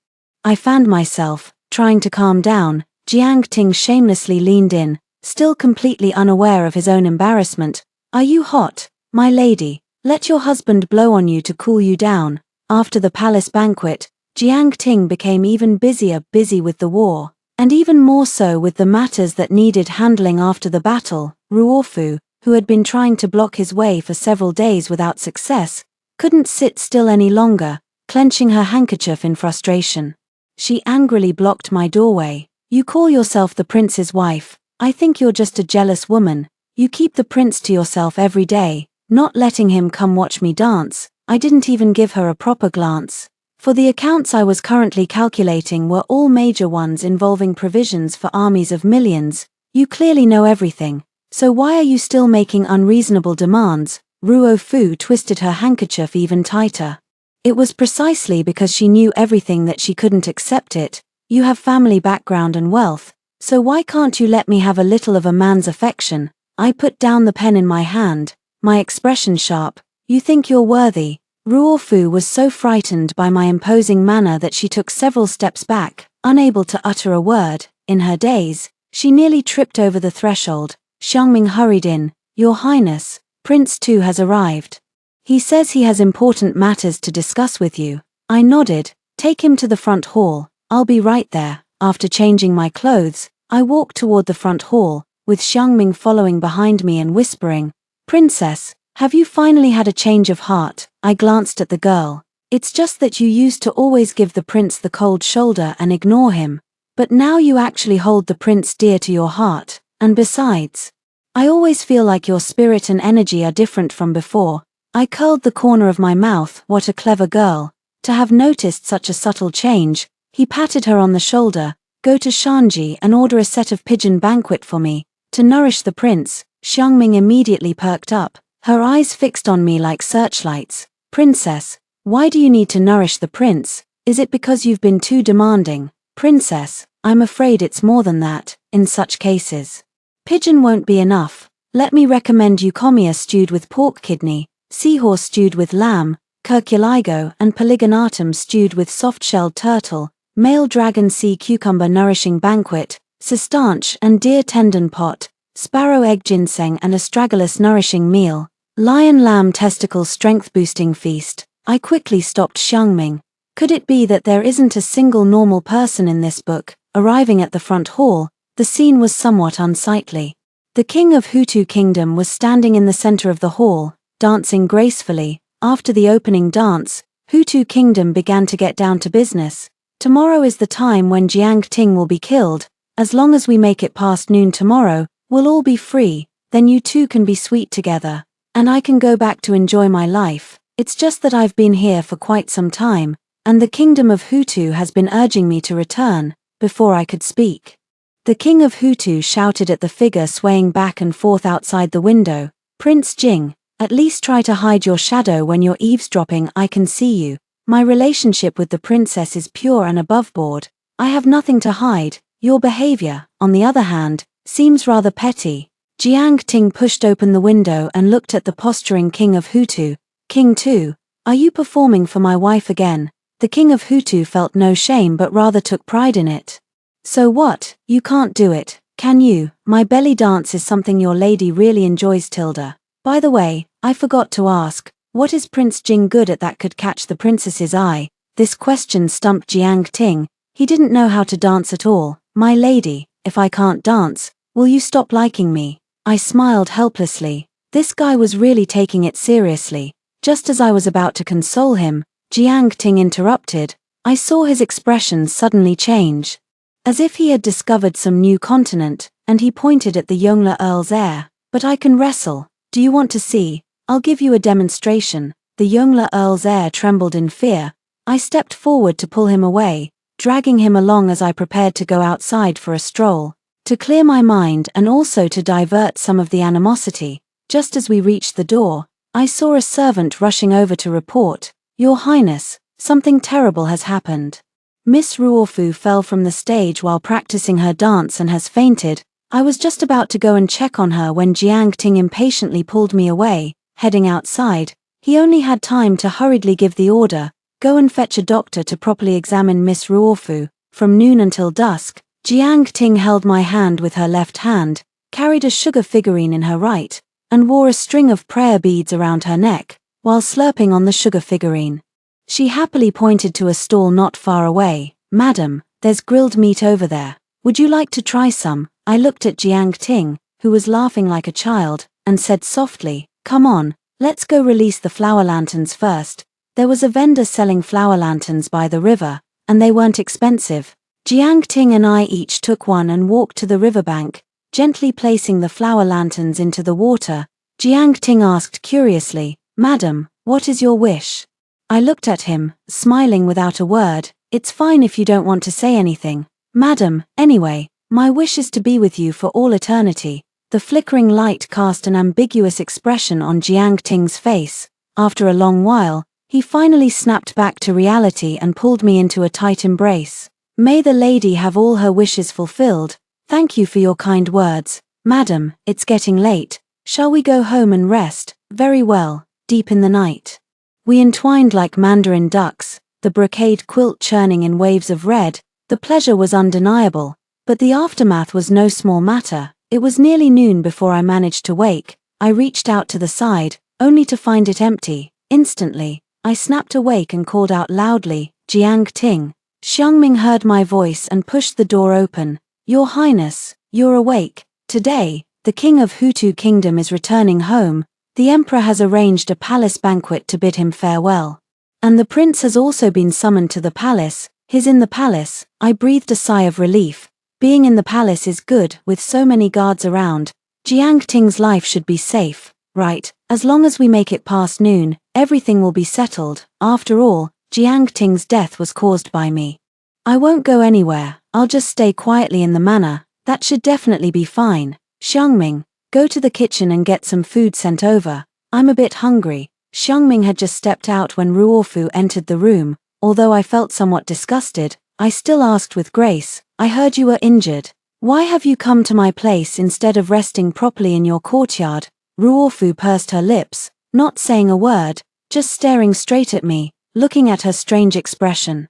I fanned myself, trying to calm down. Jiang Ting shamelessly leaned in, still completely unaware of his own embarrassment. "Are you hot, my lady? Let your husband blow on you to cool you down." After the palace banquet, Jiang Ting became even busy with the war, and even more so with the matters that needed handling after the battle. Ruofu, who had been trying to block his way for several days without success, couldn't sit still any longer, clenching her handkerchief in frustration. She angrily blocked my doorway. "You call yourself the prince's wife. I think you're just a jealous woman. You keep the prince to yourself every day, not letting him come watch me dance." I didn't even give her a proper glance, for the accounts I was currently calculating were all major ones involving provisions for armies of millions. "You clearly know everything, so why are you still making unreasonable demands?" Ruofu twisted her handkerchief even tighter. It was precisely because she knew everything that she couldn't accept it. "You have family background and wealth, so why can't you let me have a little of a man's affection?" I put down the pen in my hand, my expression sharp. "You think you're worthy?" Ruofu was so frightened by my imposing manner that she took several steps back, unable to utter a word. In her daze, she nearly tripped over the threshold. Xiangming hurried in. "Your Highness, Prince Tu has arrived. He says he has important matters to discuss with you." I nodded. "Take him to the front hall. I'll be right there." After changing my clothes, I walked toward the front hall, with Xiangming following behind me and whispering, "Princess, have you finally had a change of heart?" I glanced at the girl. "It's just that you used to always give the prince the cold shoulder and ignore him, but now you actually hold the prince dear to your heart, and besides, I always feel like your spirit and energy are different from before." I curled the corner of my mouth. What a clever girl, to have noticed such a subtle change. He patted her on the shoulder. "Go to Shanji and order a set of pigeon banquet for me. To nourish the prince, Xiangming immediately perked up, her eyes fixed on me like searchlights. Princess, why do you need to nourish the prince? Is it because you've been too demanding? Princess, I'm afraid it's more than that, in such cases. Pigeon won't be enough. Let me recommend you comia stewed with pork kidney, seahorse stewed with lamb, curculigo and polygonatum stewed with soft-shelled turtle, male dragon sea cucumber nourishing banquet, sustanche and deer tendon pot, sparrow egg ginseng and astragalus nourishing meal, lion lamb testicle strength boosting feast. I quickly stopped Xiangming. Could it be that there isn't a single normal person in this book? Arriving at the front hall, the scene was somewhat unsightly. The king of Hutu Kingdom was standing in the center of the hall, dancing gracefully. After the opening dance, Hutu Kingdom began to get down to business. Tomorrow is the time when Jiang Ting will be killed. As long as we make it past noon tomorrow, we'll all be free, then you two can be sweet together, and I can go back to enjoy my life. It's just that I've been here for quite some time, and the kingdom of Hutu has been urging me to return. Before I could speak, the king of Hutu shouted at the figure swaying back and forth outside the window, Prince Jing, at least try to hide your shadow when you're eavesdropping. I can see you. My relationship with the princess is pure and above board. I have nothing to hide. Your behavior, on the other hand, seems rather petty. Jiang Ting pushed open the window and looked at the posturing king of Hutu. King Tu, are you performing for my wife again? The king of Hutu felt no shame but rather took pride in it. So what? You can't do it, can you? My belly dance is something your lady really enjoys, Tilda. By the way, I forgot to ask, what is Prince Jing good at that could catch the princess's eye? This question stumped Jiang Ting. He didn't know how to dance at all. My lady, if I can't dance, will you stop liking me? I smiled helplessly. This guy was really taking it seriously. Just as I was about to console him, Jiang Ting interrupted. I saw his expression suddenly change, as if he had discovered some new continent, and he pointed at the Yongle Earl's heir. But I can wrestle. Do you want to see? I'll give you a demonstration. The Yongle Earl's heir trembled in fear. I stepped forward to pull him away, dragging him along as I prepared to go outside for a stroll, to clear my mind and also to divert some of the animosity. Just as we reached the door, I saw a servant rushing over to report, Your Highness, something terrible has happened. Miss Ruofu fell from the stage while practicing her dance and has fainted. I was just about to go and check on her when Jiang Ting impatiently pulled me away. Heading outside, he only had time to hurriedly give the order, go and fetch a doctor to properly examine Miss Ruofu. From noon until dusk, Jiang Ting held my hand with her left hand, carried a sugar figurine in her right, and wore a string of prayer beads around her neck, while slurping on the sugar figurine. She happily pointed to a stall not far away. Madam, there's grilled meat over there. Would you like to try some? I looked at Jiang Ting, who was laughing like a child, and said softly, Come on, let's go release the flower lanterns first. There was a vendor selling flower lanterns by the river, and they weren't expensive. Jiang Ting and I each took one and walked to the riverbank, gently placing the flower lanterns into the water. Jiang Ting asked curiously, Madam, what is your wish? I looked at him, smiling without a word. It's fine if you don't want to say anything. Madam, anyway, my wish is to be with you for all eternity. The flickering light cast an ambiguous expression on Jiang Ting's face. After a long while, he finally snapped back to reality and pulled me into a tight embrace. May the lady have all her wishes fulfilled. Thank you for your kind words. Madam, it's getting late. Shall we go home and rest? Very well. Deep in the night, we entwined like mandarin ducks, the brocade quilt churning in waves of red. The pleasure was undeniable, but the aftermath was no small matter. It was nearly noon before I managed to wake. I reached out to the side, only to find it empty. Instantly, I snapped awake and called out loudly, Jiang Ting. Xiangming heard my voice and pushed the door open. Your Highness, you're awake. Today, the king of Hutu Kingdom is returning home. The emperor has arranged a palace banquet to bid him farewell. And the prince has also been summoned to the palace. He's in the palace. I breathed a sigh of relief. Being in the palace is good, with so many guards around. Jiang Ting's life should be safe, right? As long as we make it past noon, everything will be settled. After all, Jiang Ting's death was caused by me. I won't go anywhere. I'll just stay quietly in the manor. That should definitely be fine. Xiangming, go to the kitchen and get some food sent over. I'm a bit hungry. Xiangming had just stepped out when Ruofu entered the room. Although I felt somewhat disgusted, I still asked with grace, I heard you were injured. Why have you come to my place instead of resting properly in your courtyard? Ruofu pursed her lips, not saying a word, just staring straight at me, looking at her strange expression.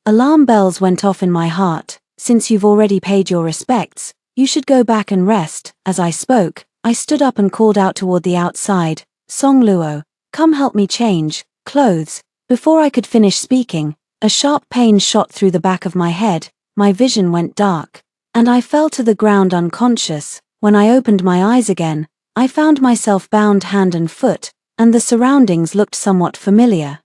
Alarm bells went off in my heart. Since you've already paid your respects, you should go back and rest. As I spoke, I stood up and called out toward the outside, Song Luo, come help me change clothes. Before I could finish speaking, a sharp pain shot through the back of my head, my vision went dark, and I fell to the ground unconscious. When I opened my eyes again, I found myself bound hand and foot, and the surroundings looked somewhat familiar.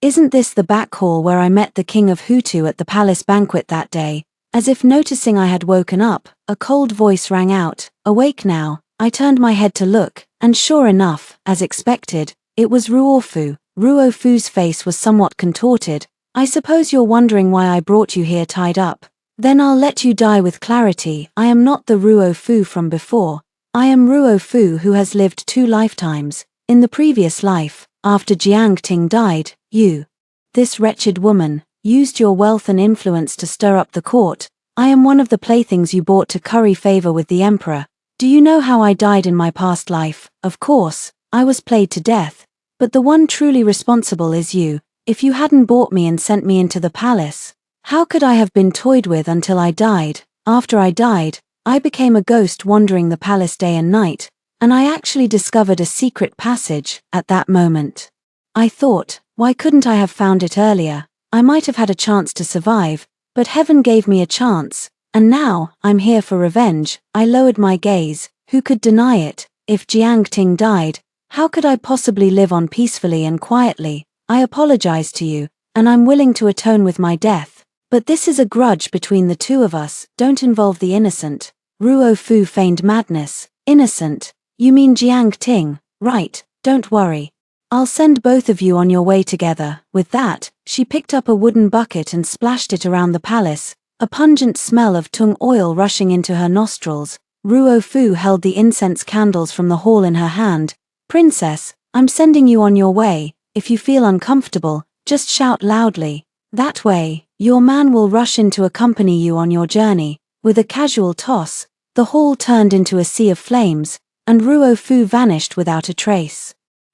Isn't this the back hall where I met the king of Hutu at the palace banquet that day? As if noticing I had woken up, a cold voice rang out, awake now. I turned my head to look, and sure enough, as expected, it was Ruofu. Ruofu's face was somewhat contorted. I suppose you're wondering why I brought you here tied up. Then I'll let you die with clarity. I am not the Ruofu from before. I am Ruofu who has lived 2 lifetimes. In the previous life, after Jiang Ting died, you, this wretched woman, used your wealth and influence to stir up the court. I am one of the playthings you bought to curry favor with the emperor. Do you know how I died in my past life? Of course, I was played to death. But the one truly responsible is you. If you hadn't bought me and sent me into the palace, how could I have been toyed with until I died? After I died, I became a ghost wandering the palace day and night, and I actually discovered a secret passage at that moment. I thought, why couldn't I have found it earlier? I might have had a chance to survive, but heaven gave me a chance, and now, I'm here for revenge. I lowered my gaze. Who could deny it? If Jiang Ting died, how could I possibly live on peacefully and quietly? I apologize to you, and I'm willing to atone with my death. But this is a grudge between the two of us. Don't involve the innocent. Ruofu feigned madness. Innocent? You mean Jiang Ting, right? Don't worry. I'll send both of you on your way together. With that, she picked up a wooden bucket and splashed it around the palace, a pungent smell of tung oil rushing into her nostrils. Ruofu held the incense candles from the hall in her hand. Princess, I'm sending you on your way. If you feel uncomfortable, just shout loudly. That way, your man will rush in to accompany you on your journey. With a casual toss, the hall turned into a sea of flames, and Ruofu vanished without a trace.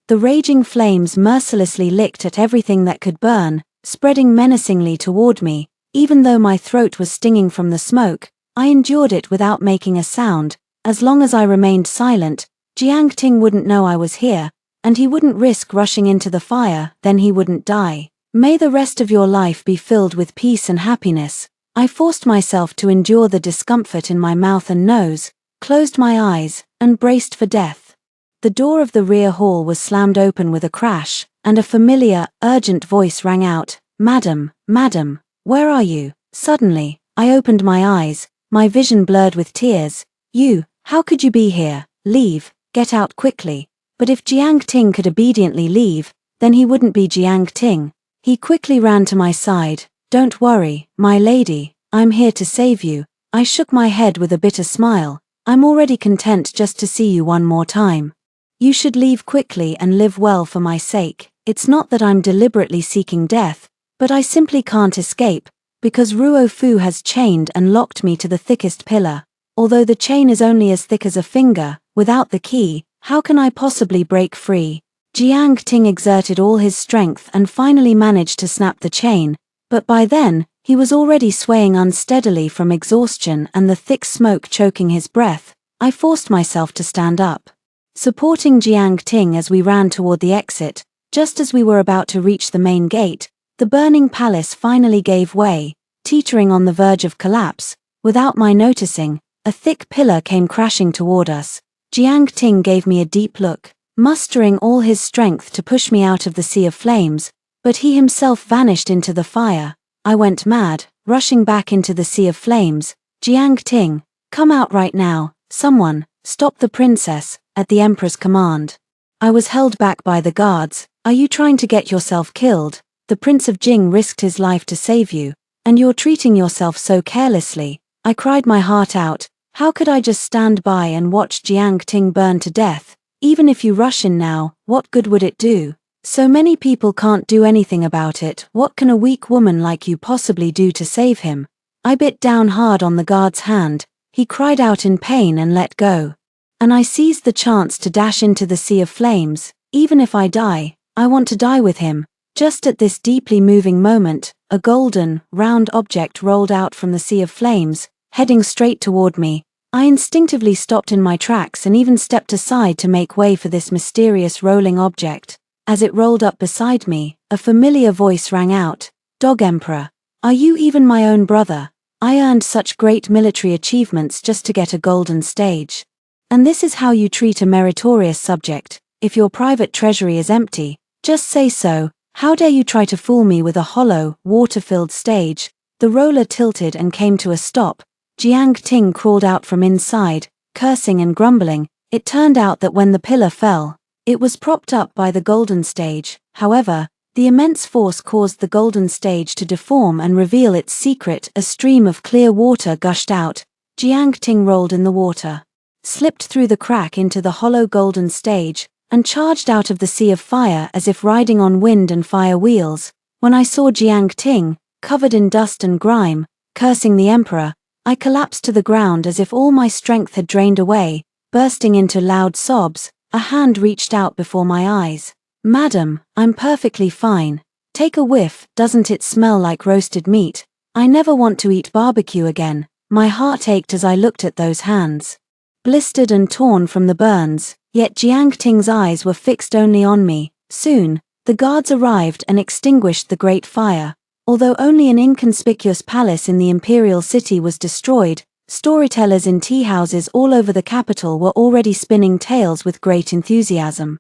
The raging flames mercilessly licked at everything that could burn, spreading menacingly toward me. Even though my throat was stinging from the smoke, I endured it without making a sound. As long as I remained silent, Jiang Ting wouldn't know I was here, and he wouldn't risk rushing into the fire. Then he wouldn't die. May the rest of your life be filled with peace and happiness. I forced myself to endure the discomfort in my mouth and nose, closed my eyes, and braced for death. The door of the rear hall was slammed open with a crash, and a familiar, urgent voice rang out, Madam, madam, where are you? Suddenly, I opened my eyes, my vision blurred with tears. You, how could you be here? Leave, get out quickly. But if Jiang Ting could obediently leave, then he wouldn't be Jiang Ting. He quickly ran to my side. Don't worry, my lady, I'm here to save you. I shook my head with a bitter smile. I'm already content just to see you one more time. You should leave quickly and live well for my sake. It's not that I'm deliberately seeking death, but I simply can't escape, because Ruofu has chained and locked me to the thickest pillar. Although the chain is only as thick as a finger, without the key, how can I possibly break free? Jiang Ting exerted all his strength and finally managed to snap the chain, but by then, he was already swaying unsteadily from exhaustion and the thick smoke choking his breath. I forced myself to stand up. Supporting Jiang Ting as we ran toward the exit, just as we were about to reach the main gate, the burning palace finally gave way, teetering on the verge of collapse. Without my noticing, a thick pillar came crashing toward us. Jiang Ting gave me a deep look, mustering all his strength to push me out of the sea of flames, but he himself vanished into the fire. I went mad, rushing back into the sea of flames. Jiang Ting, come out right now. Someone, stop the princess, at the emperor's command. I was held back by the guards. Are you trying to get yourself killed? The Prince of Jing risked his life to save you, and you're treating yourself so carelessly. I cried my heart out, How could I just stand by and watch Jiang Ting burn to death? Even if you rush in now, what good would it do? So many people can't do anything about it. What can a weak woman like you possibly do to save him? I bit down hard on the guard's hand. He cried out in pain and let go. And I seized the chance to dash into the sea of flames. Even if I die, I want to die with him. Just at this deeply moving moment, a golden, round object rolled out from the sea of flames, heading straight toward me. I instinctively stopped in my tracks and even stepped aside to make way for this mysterious rolling object. As it rolled up beside me, a familiar voice rang out, "Dog Emperor, are you even my own brother? I earned such great military achievements just to get a golden stage. And this is how you treat a meritorious subject. If your private treasury is empty, just say so. How dare you try to fool me with a hollow, water-filled stage?" The roller tilted and came to a stop. Jiang Ting crawled out from inside, cursing and grumbling. It turned out that when the pillar fell, it was propped up by the golden stage. However, the immense force caused the golden stage to deform and reveal its secret. A stream of clear water gushed out. Jiang Ting rolled in the water, slipped through the crack into the hollow golden stage, and charged out of the sea of fire as if riding on wind and fire wheels. When I saw Jiang Ting, covered in dust and grime, cursing the emperor, I collapsed to the ground as if all my strength had drained away, bursting into loud sobs. A hand reached out before my eyes. "Madam, I'm perfectly fine. Take a whiff, doesn't it smell like roasted meat? I never want to eat barbecue again." My heart ached as I looked at those hands, blistered and torn from the burns, yet Jiang Ting's eyes were fixed only on me. Soon, the guards arrived and extinguished the great fire. Although only an inconspicuous palace in the imperial city was destroyed, storytellers in tea houses all over the capital were already spinning tales with great enthusiasm.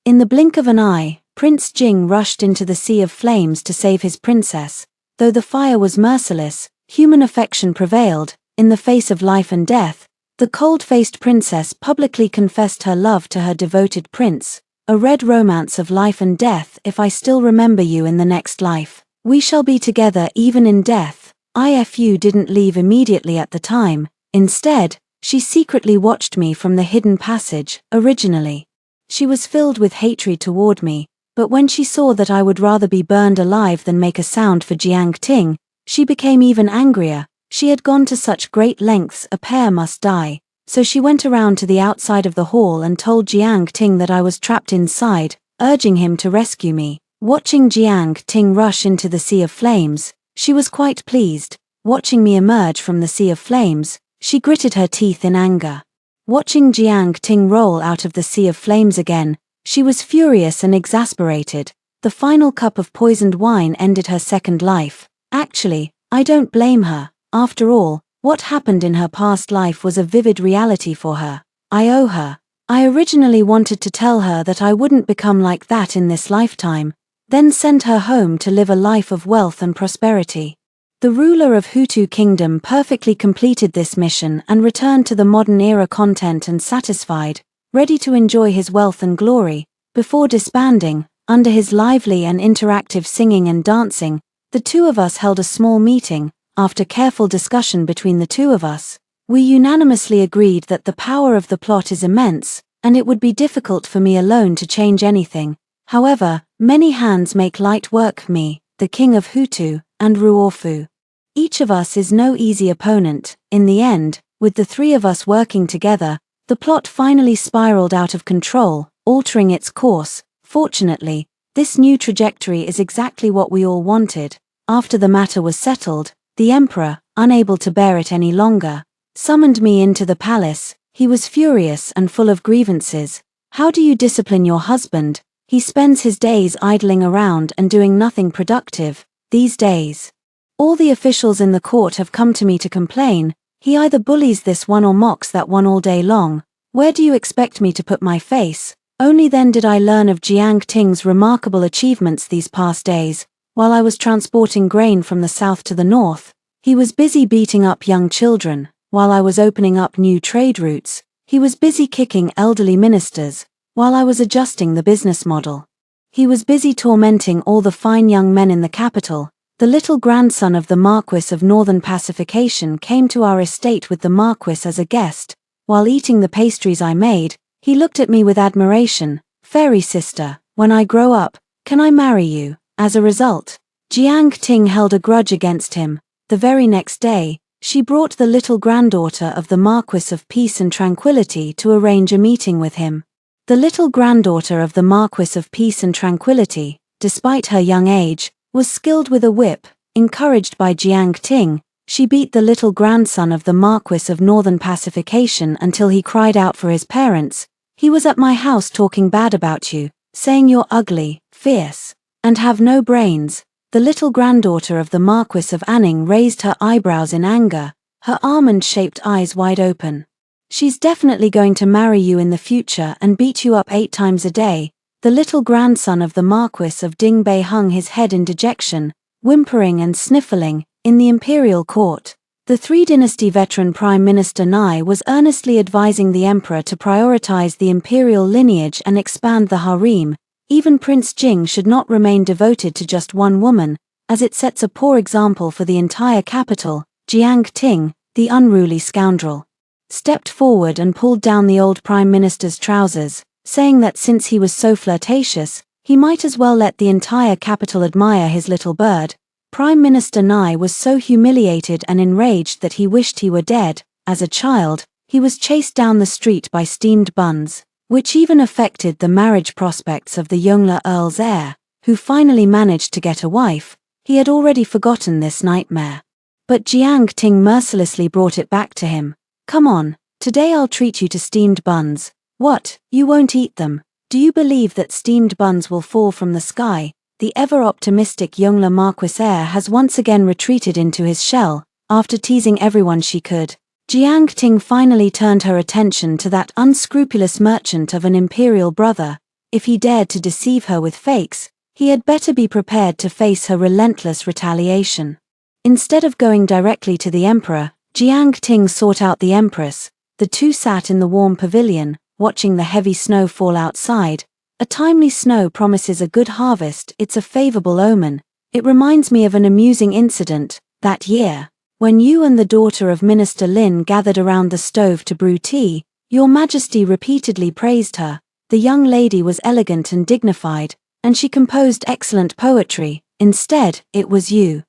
In the blink of an eye, Prince Jing rushed into the sea of flames to save his princess. Though the fire was merciless, human affection prevailed. In the face of life and death, the cold-faced princess publicly confessed her love to her devoted prince. "A red romance of life and death. If I still remember you in the next life, we shall be together even in death." Ifu didn't leave immediately at the time. Instead, she secretly watched me from the hidden passage. Originally, she was filled with hatred toward me, but when she saw that I would rather be burned alive than make a sound for Jiang Ting, she became even angrier. She had gone to such great lengths. A pair must die. So she went around to the outside of the hall and told Jiang Ting that I was trapped inside, urging him to rescue me. Watching Jiang Ting rush into the sea of flames, she was quite pleased. Watching me emerge from the sea of flames, she gritted her teeth in anger. Watching Jiang Ting roll out of the sea of flames again, she was furious and exasperated. The final cup of poisoned wine ended her second life. Actually, I don't blame her. After all, what happened in her past life was a vivid reality for her. I owe her. I originally wanted to tell her that I wouldn't become like that in this lifetime, then send her home to live a life of wealth and prosperity. The ruler of Hutu Kingdom perfectly completed this mission and returned to the modern era content and satisfied, ready to enjoy his wealth and glory. Before disbanding, under his lively and interactive singing and dancing, the two of us held a small meeting. After careful discussion between the two of us, we unanimously agreed that the power of the plot is immense, and it would be difficult for me alone to change anything. However, many hands make light work. Me, the king of Hutu, and Ruofu. Each of us is no easy opponent. In the end, with the three of us working together, the plot finally spiraled out of control, altering its course. Fortunately, this new trajectory is exactly what we all wanted. After the matter was settled, the emperor, unable to bear it any longer, summoned me into the palace. He was furious and full of grievances. "How do you discipline your husband? He spends his days idling around and doing nothing productive. These days, all the officials in the court have come to me to complain. He either bullies this one or mocks that one all day long. Where do you expect me to put my face?" Only then did I learn of Jiang Ting's remarkable achievements these past days. While I was transporting grain from the south to the north, he was busy beating up young children. While I was opening up new trade routes, he was busy kicking elderly ministers. While I was adjusting the business model, he was busy tormenting all the fine young men in the capital. The little grandson of the Marquis of Northern Pacification came to our estate with the Marquis as a guest. While eating the pastries I made, he looked at me with admiration. Fairy sister, when I grow up, can I marry you? As a result, Jiang Ting held a grudge against him. The very next day, she brought the little granddaughter of the Marquis of Peace and Tranquility to arrange a meeting with him. The little granddaughter of the Marquis of Peace and Tranquility, despite her young age, was skilled with a whip. Encouraged by Jiang Ting, she beat the little grandson of the Marquis of Northern Pacification until he cried out for his parents. He was at my house talking bad about you, saying you're ugly, fierce, and have no brains. The little granddaughter of the Marquis of Anning raised her eyebrows in anger, her almond-shaped eyes wide open. She's definitely going to marry you in the future and beat you up 8 times a day. The little grandson of the Marquis of Dingbei hung his head in dejection, whimpering and sniffling. In the imperial court, the Three-Dynasty veteran Prime Minister Nai was earnestly advising the emperor to prioritize the imperial lineage and expand the harem. Even Prince Jing should not remain devoted to just one woman, as it sets a poor example for the entire capital. Jiang Ting, the unruly scoundrel, stepped forward and pulled down the old prime minister's trousers, saying that since he was so flirtatious, he might as well let the entire capital admire his little bird. Prime Minister Nai was so humiliated and enraged that he wished he were dead. As a child, he was chased down the street by steamed buns, which even affected the marriage prospects of the Yongle Earl's heir, who finally managed to get a wife. He had already forgotten this nightmare. But Jiang Ting mercilessly brought it back to him. Come on, today I'll treat you to steamed buns. What, you won't eat them? Do you believe that steamed buns will fall from the sky? The ever-optimistic Yongle Marquis heir has once again retreated into his shell. After teasing everyone she could, Jiang Ting finally turned her attention to that unscrupulous merchant of an imperial brother. If he dared to deceive her with fakes, he had better be prepared to face her relentless retaliation. Instead of going directly to the emperor, Jiang Ting sought out the empress. The two sat in the warm pavilion, watching the heavy snow fall outside. A timely snow promises a good harvest. It's a favorable omen. It reminds me of an amusing incident that year, when you and the daughter of Minister Lin gathered around the stove to brew tea. Your Majesty repeatedly praised her. The young lady was elegant and dignified, and she composed excellent poetry. Instead, it was you,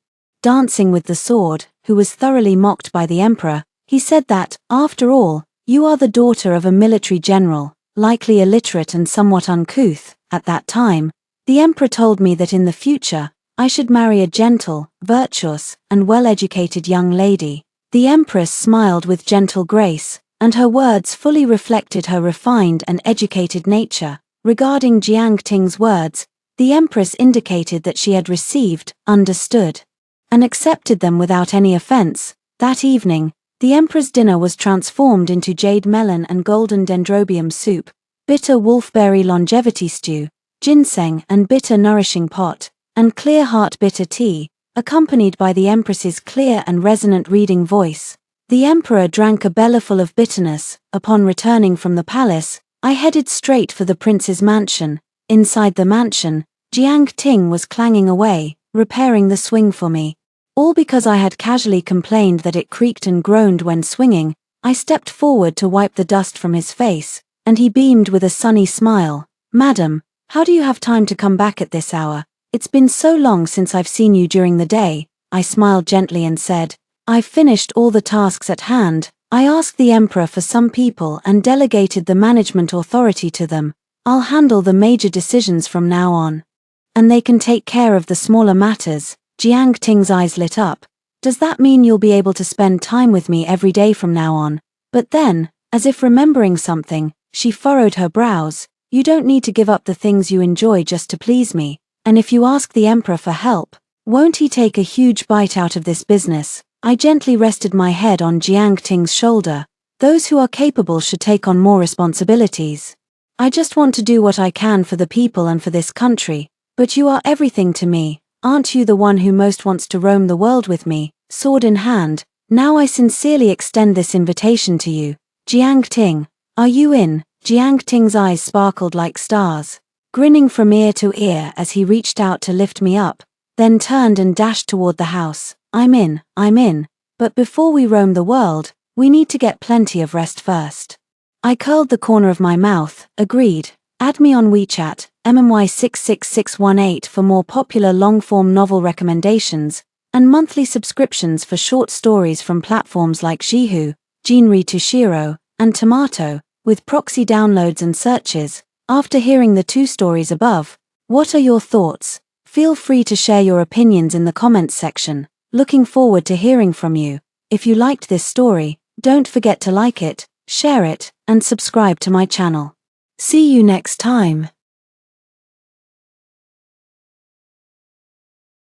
dancing with the sword, who was thoroughly mocked by the emperor. He said that, after all, you are the daughter of a military general, likely illiterate and somewhat uncouth. At that time, the emperor told me that in the future, I should marry a gentle, virtuous, and well-educated young lady. The empress smiled with gentle grace, and her words fully reflected her refined and educated nature. Regarding Jiang Ting's words, the empress indicated that she had received, understood, and accepted them without any offense. That evening, the emperor's dinner was transformed into jade melon and golden dendrobium soup, bitter wolfberry longevity stew, ginseng and bitter nourishing pot, and clear heart bitter tea, accompanied by the empress's clear and resonant reading voice. The emperor drank a bellyful of bitterness. Upon returning from the palace, I headed straight for the prince's mansion. Inside the mansion, Jiang Ting was clanging away, repairing the swing for me. All because I had casually complained that it creaked and groaned when swinging. I stepped forward to wipe the dust from his face, and he beamed with a sunny smile. Madam, how do you have time to come back at this hour? It's been so long since I've seen you during the day. I smiled gently and said, I've finished all the tasks at hand. I asked the emperor for some people and delegated the management authority to them. I'll handle the major decisions from now on, and they can take care of the smaller matters. Jiang Ting's eyes lit up. Does that mean you'll be able to spend time with me every day from now on? But then, as if remembering something, she furrowed her brows. You don't need to give up the things you enjoy just to please me. And if you ask the emperor for help, won't he take a huge bite out of this business? I gently rested my head on Jiang Ting's shoulder. Those who are capable should take on more responsibilities. I just want to do what I can for the people and for this country. But you are everything to me. Aren't you the one who most wants to roam the world with me, sword in hand? Now I sincerely extend this invitation to you. Jiang Ting, are you in? Jiang Ting's eyes sparkled like stars, grinning from ear to ear as he reached out to lift me up. then turned and dashed toward the house. I'm in. But before we roam the world, we need to get plenty of rest first. I curled the corner of my mouth, agreed. Add me on WeChat, MMY66618 for more popular long-form novel recommendations, and monthly subscriptions for short stories from platforms like Jihu, Jinri Tushiro, and Tomato, with proxy downloads and searches. After hearing the 2 stories above, what are your thoughts? Feel free to share your opinions in the comments section. Looking forward to hearing from you. If you liked this story, don't forget to like it, share it, and subscribe to my channel. See you next time.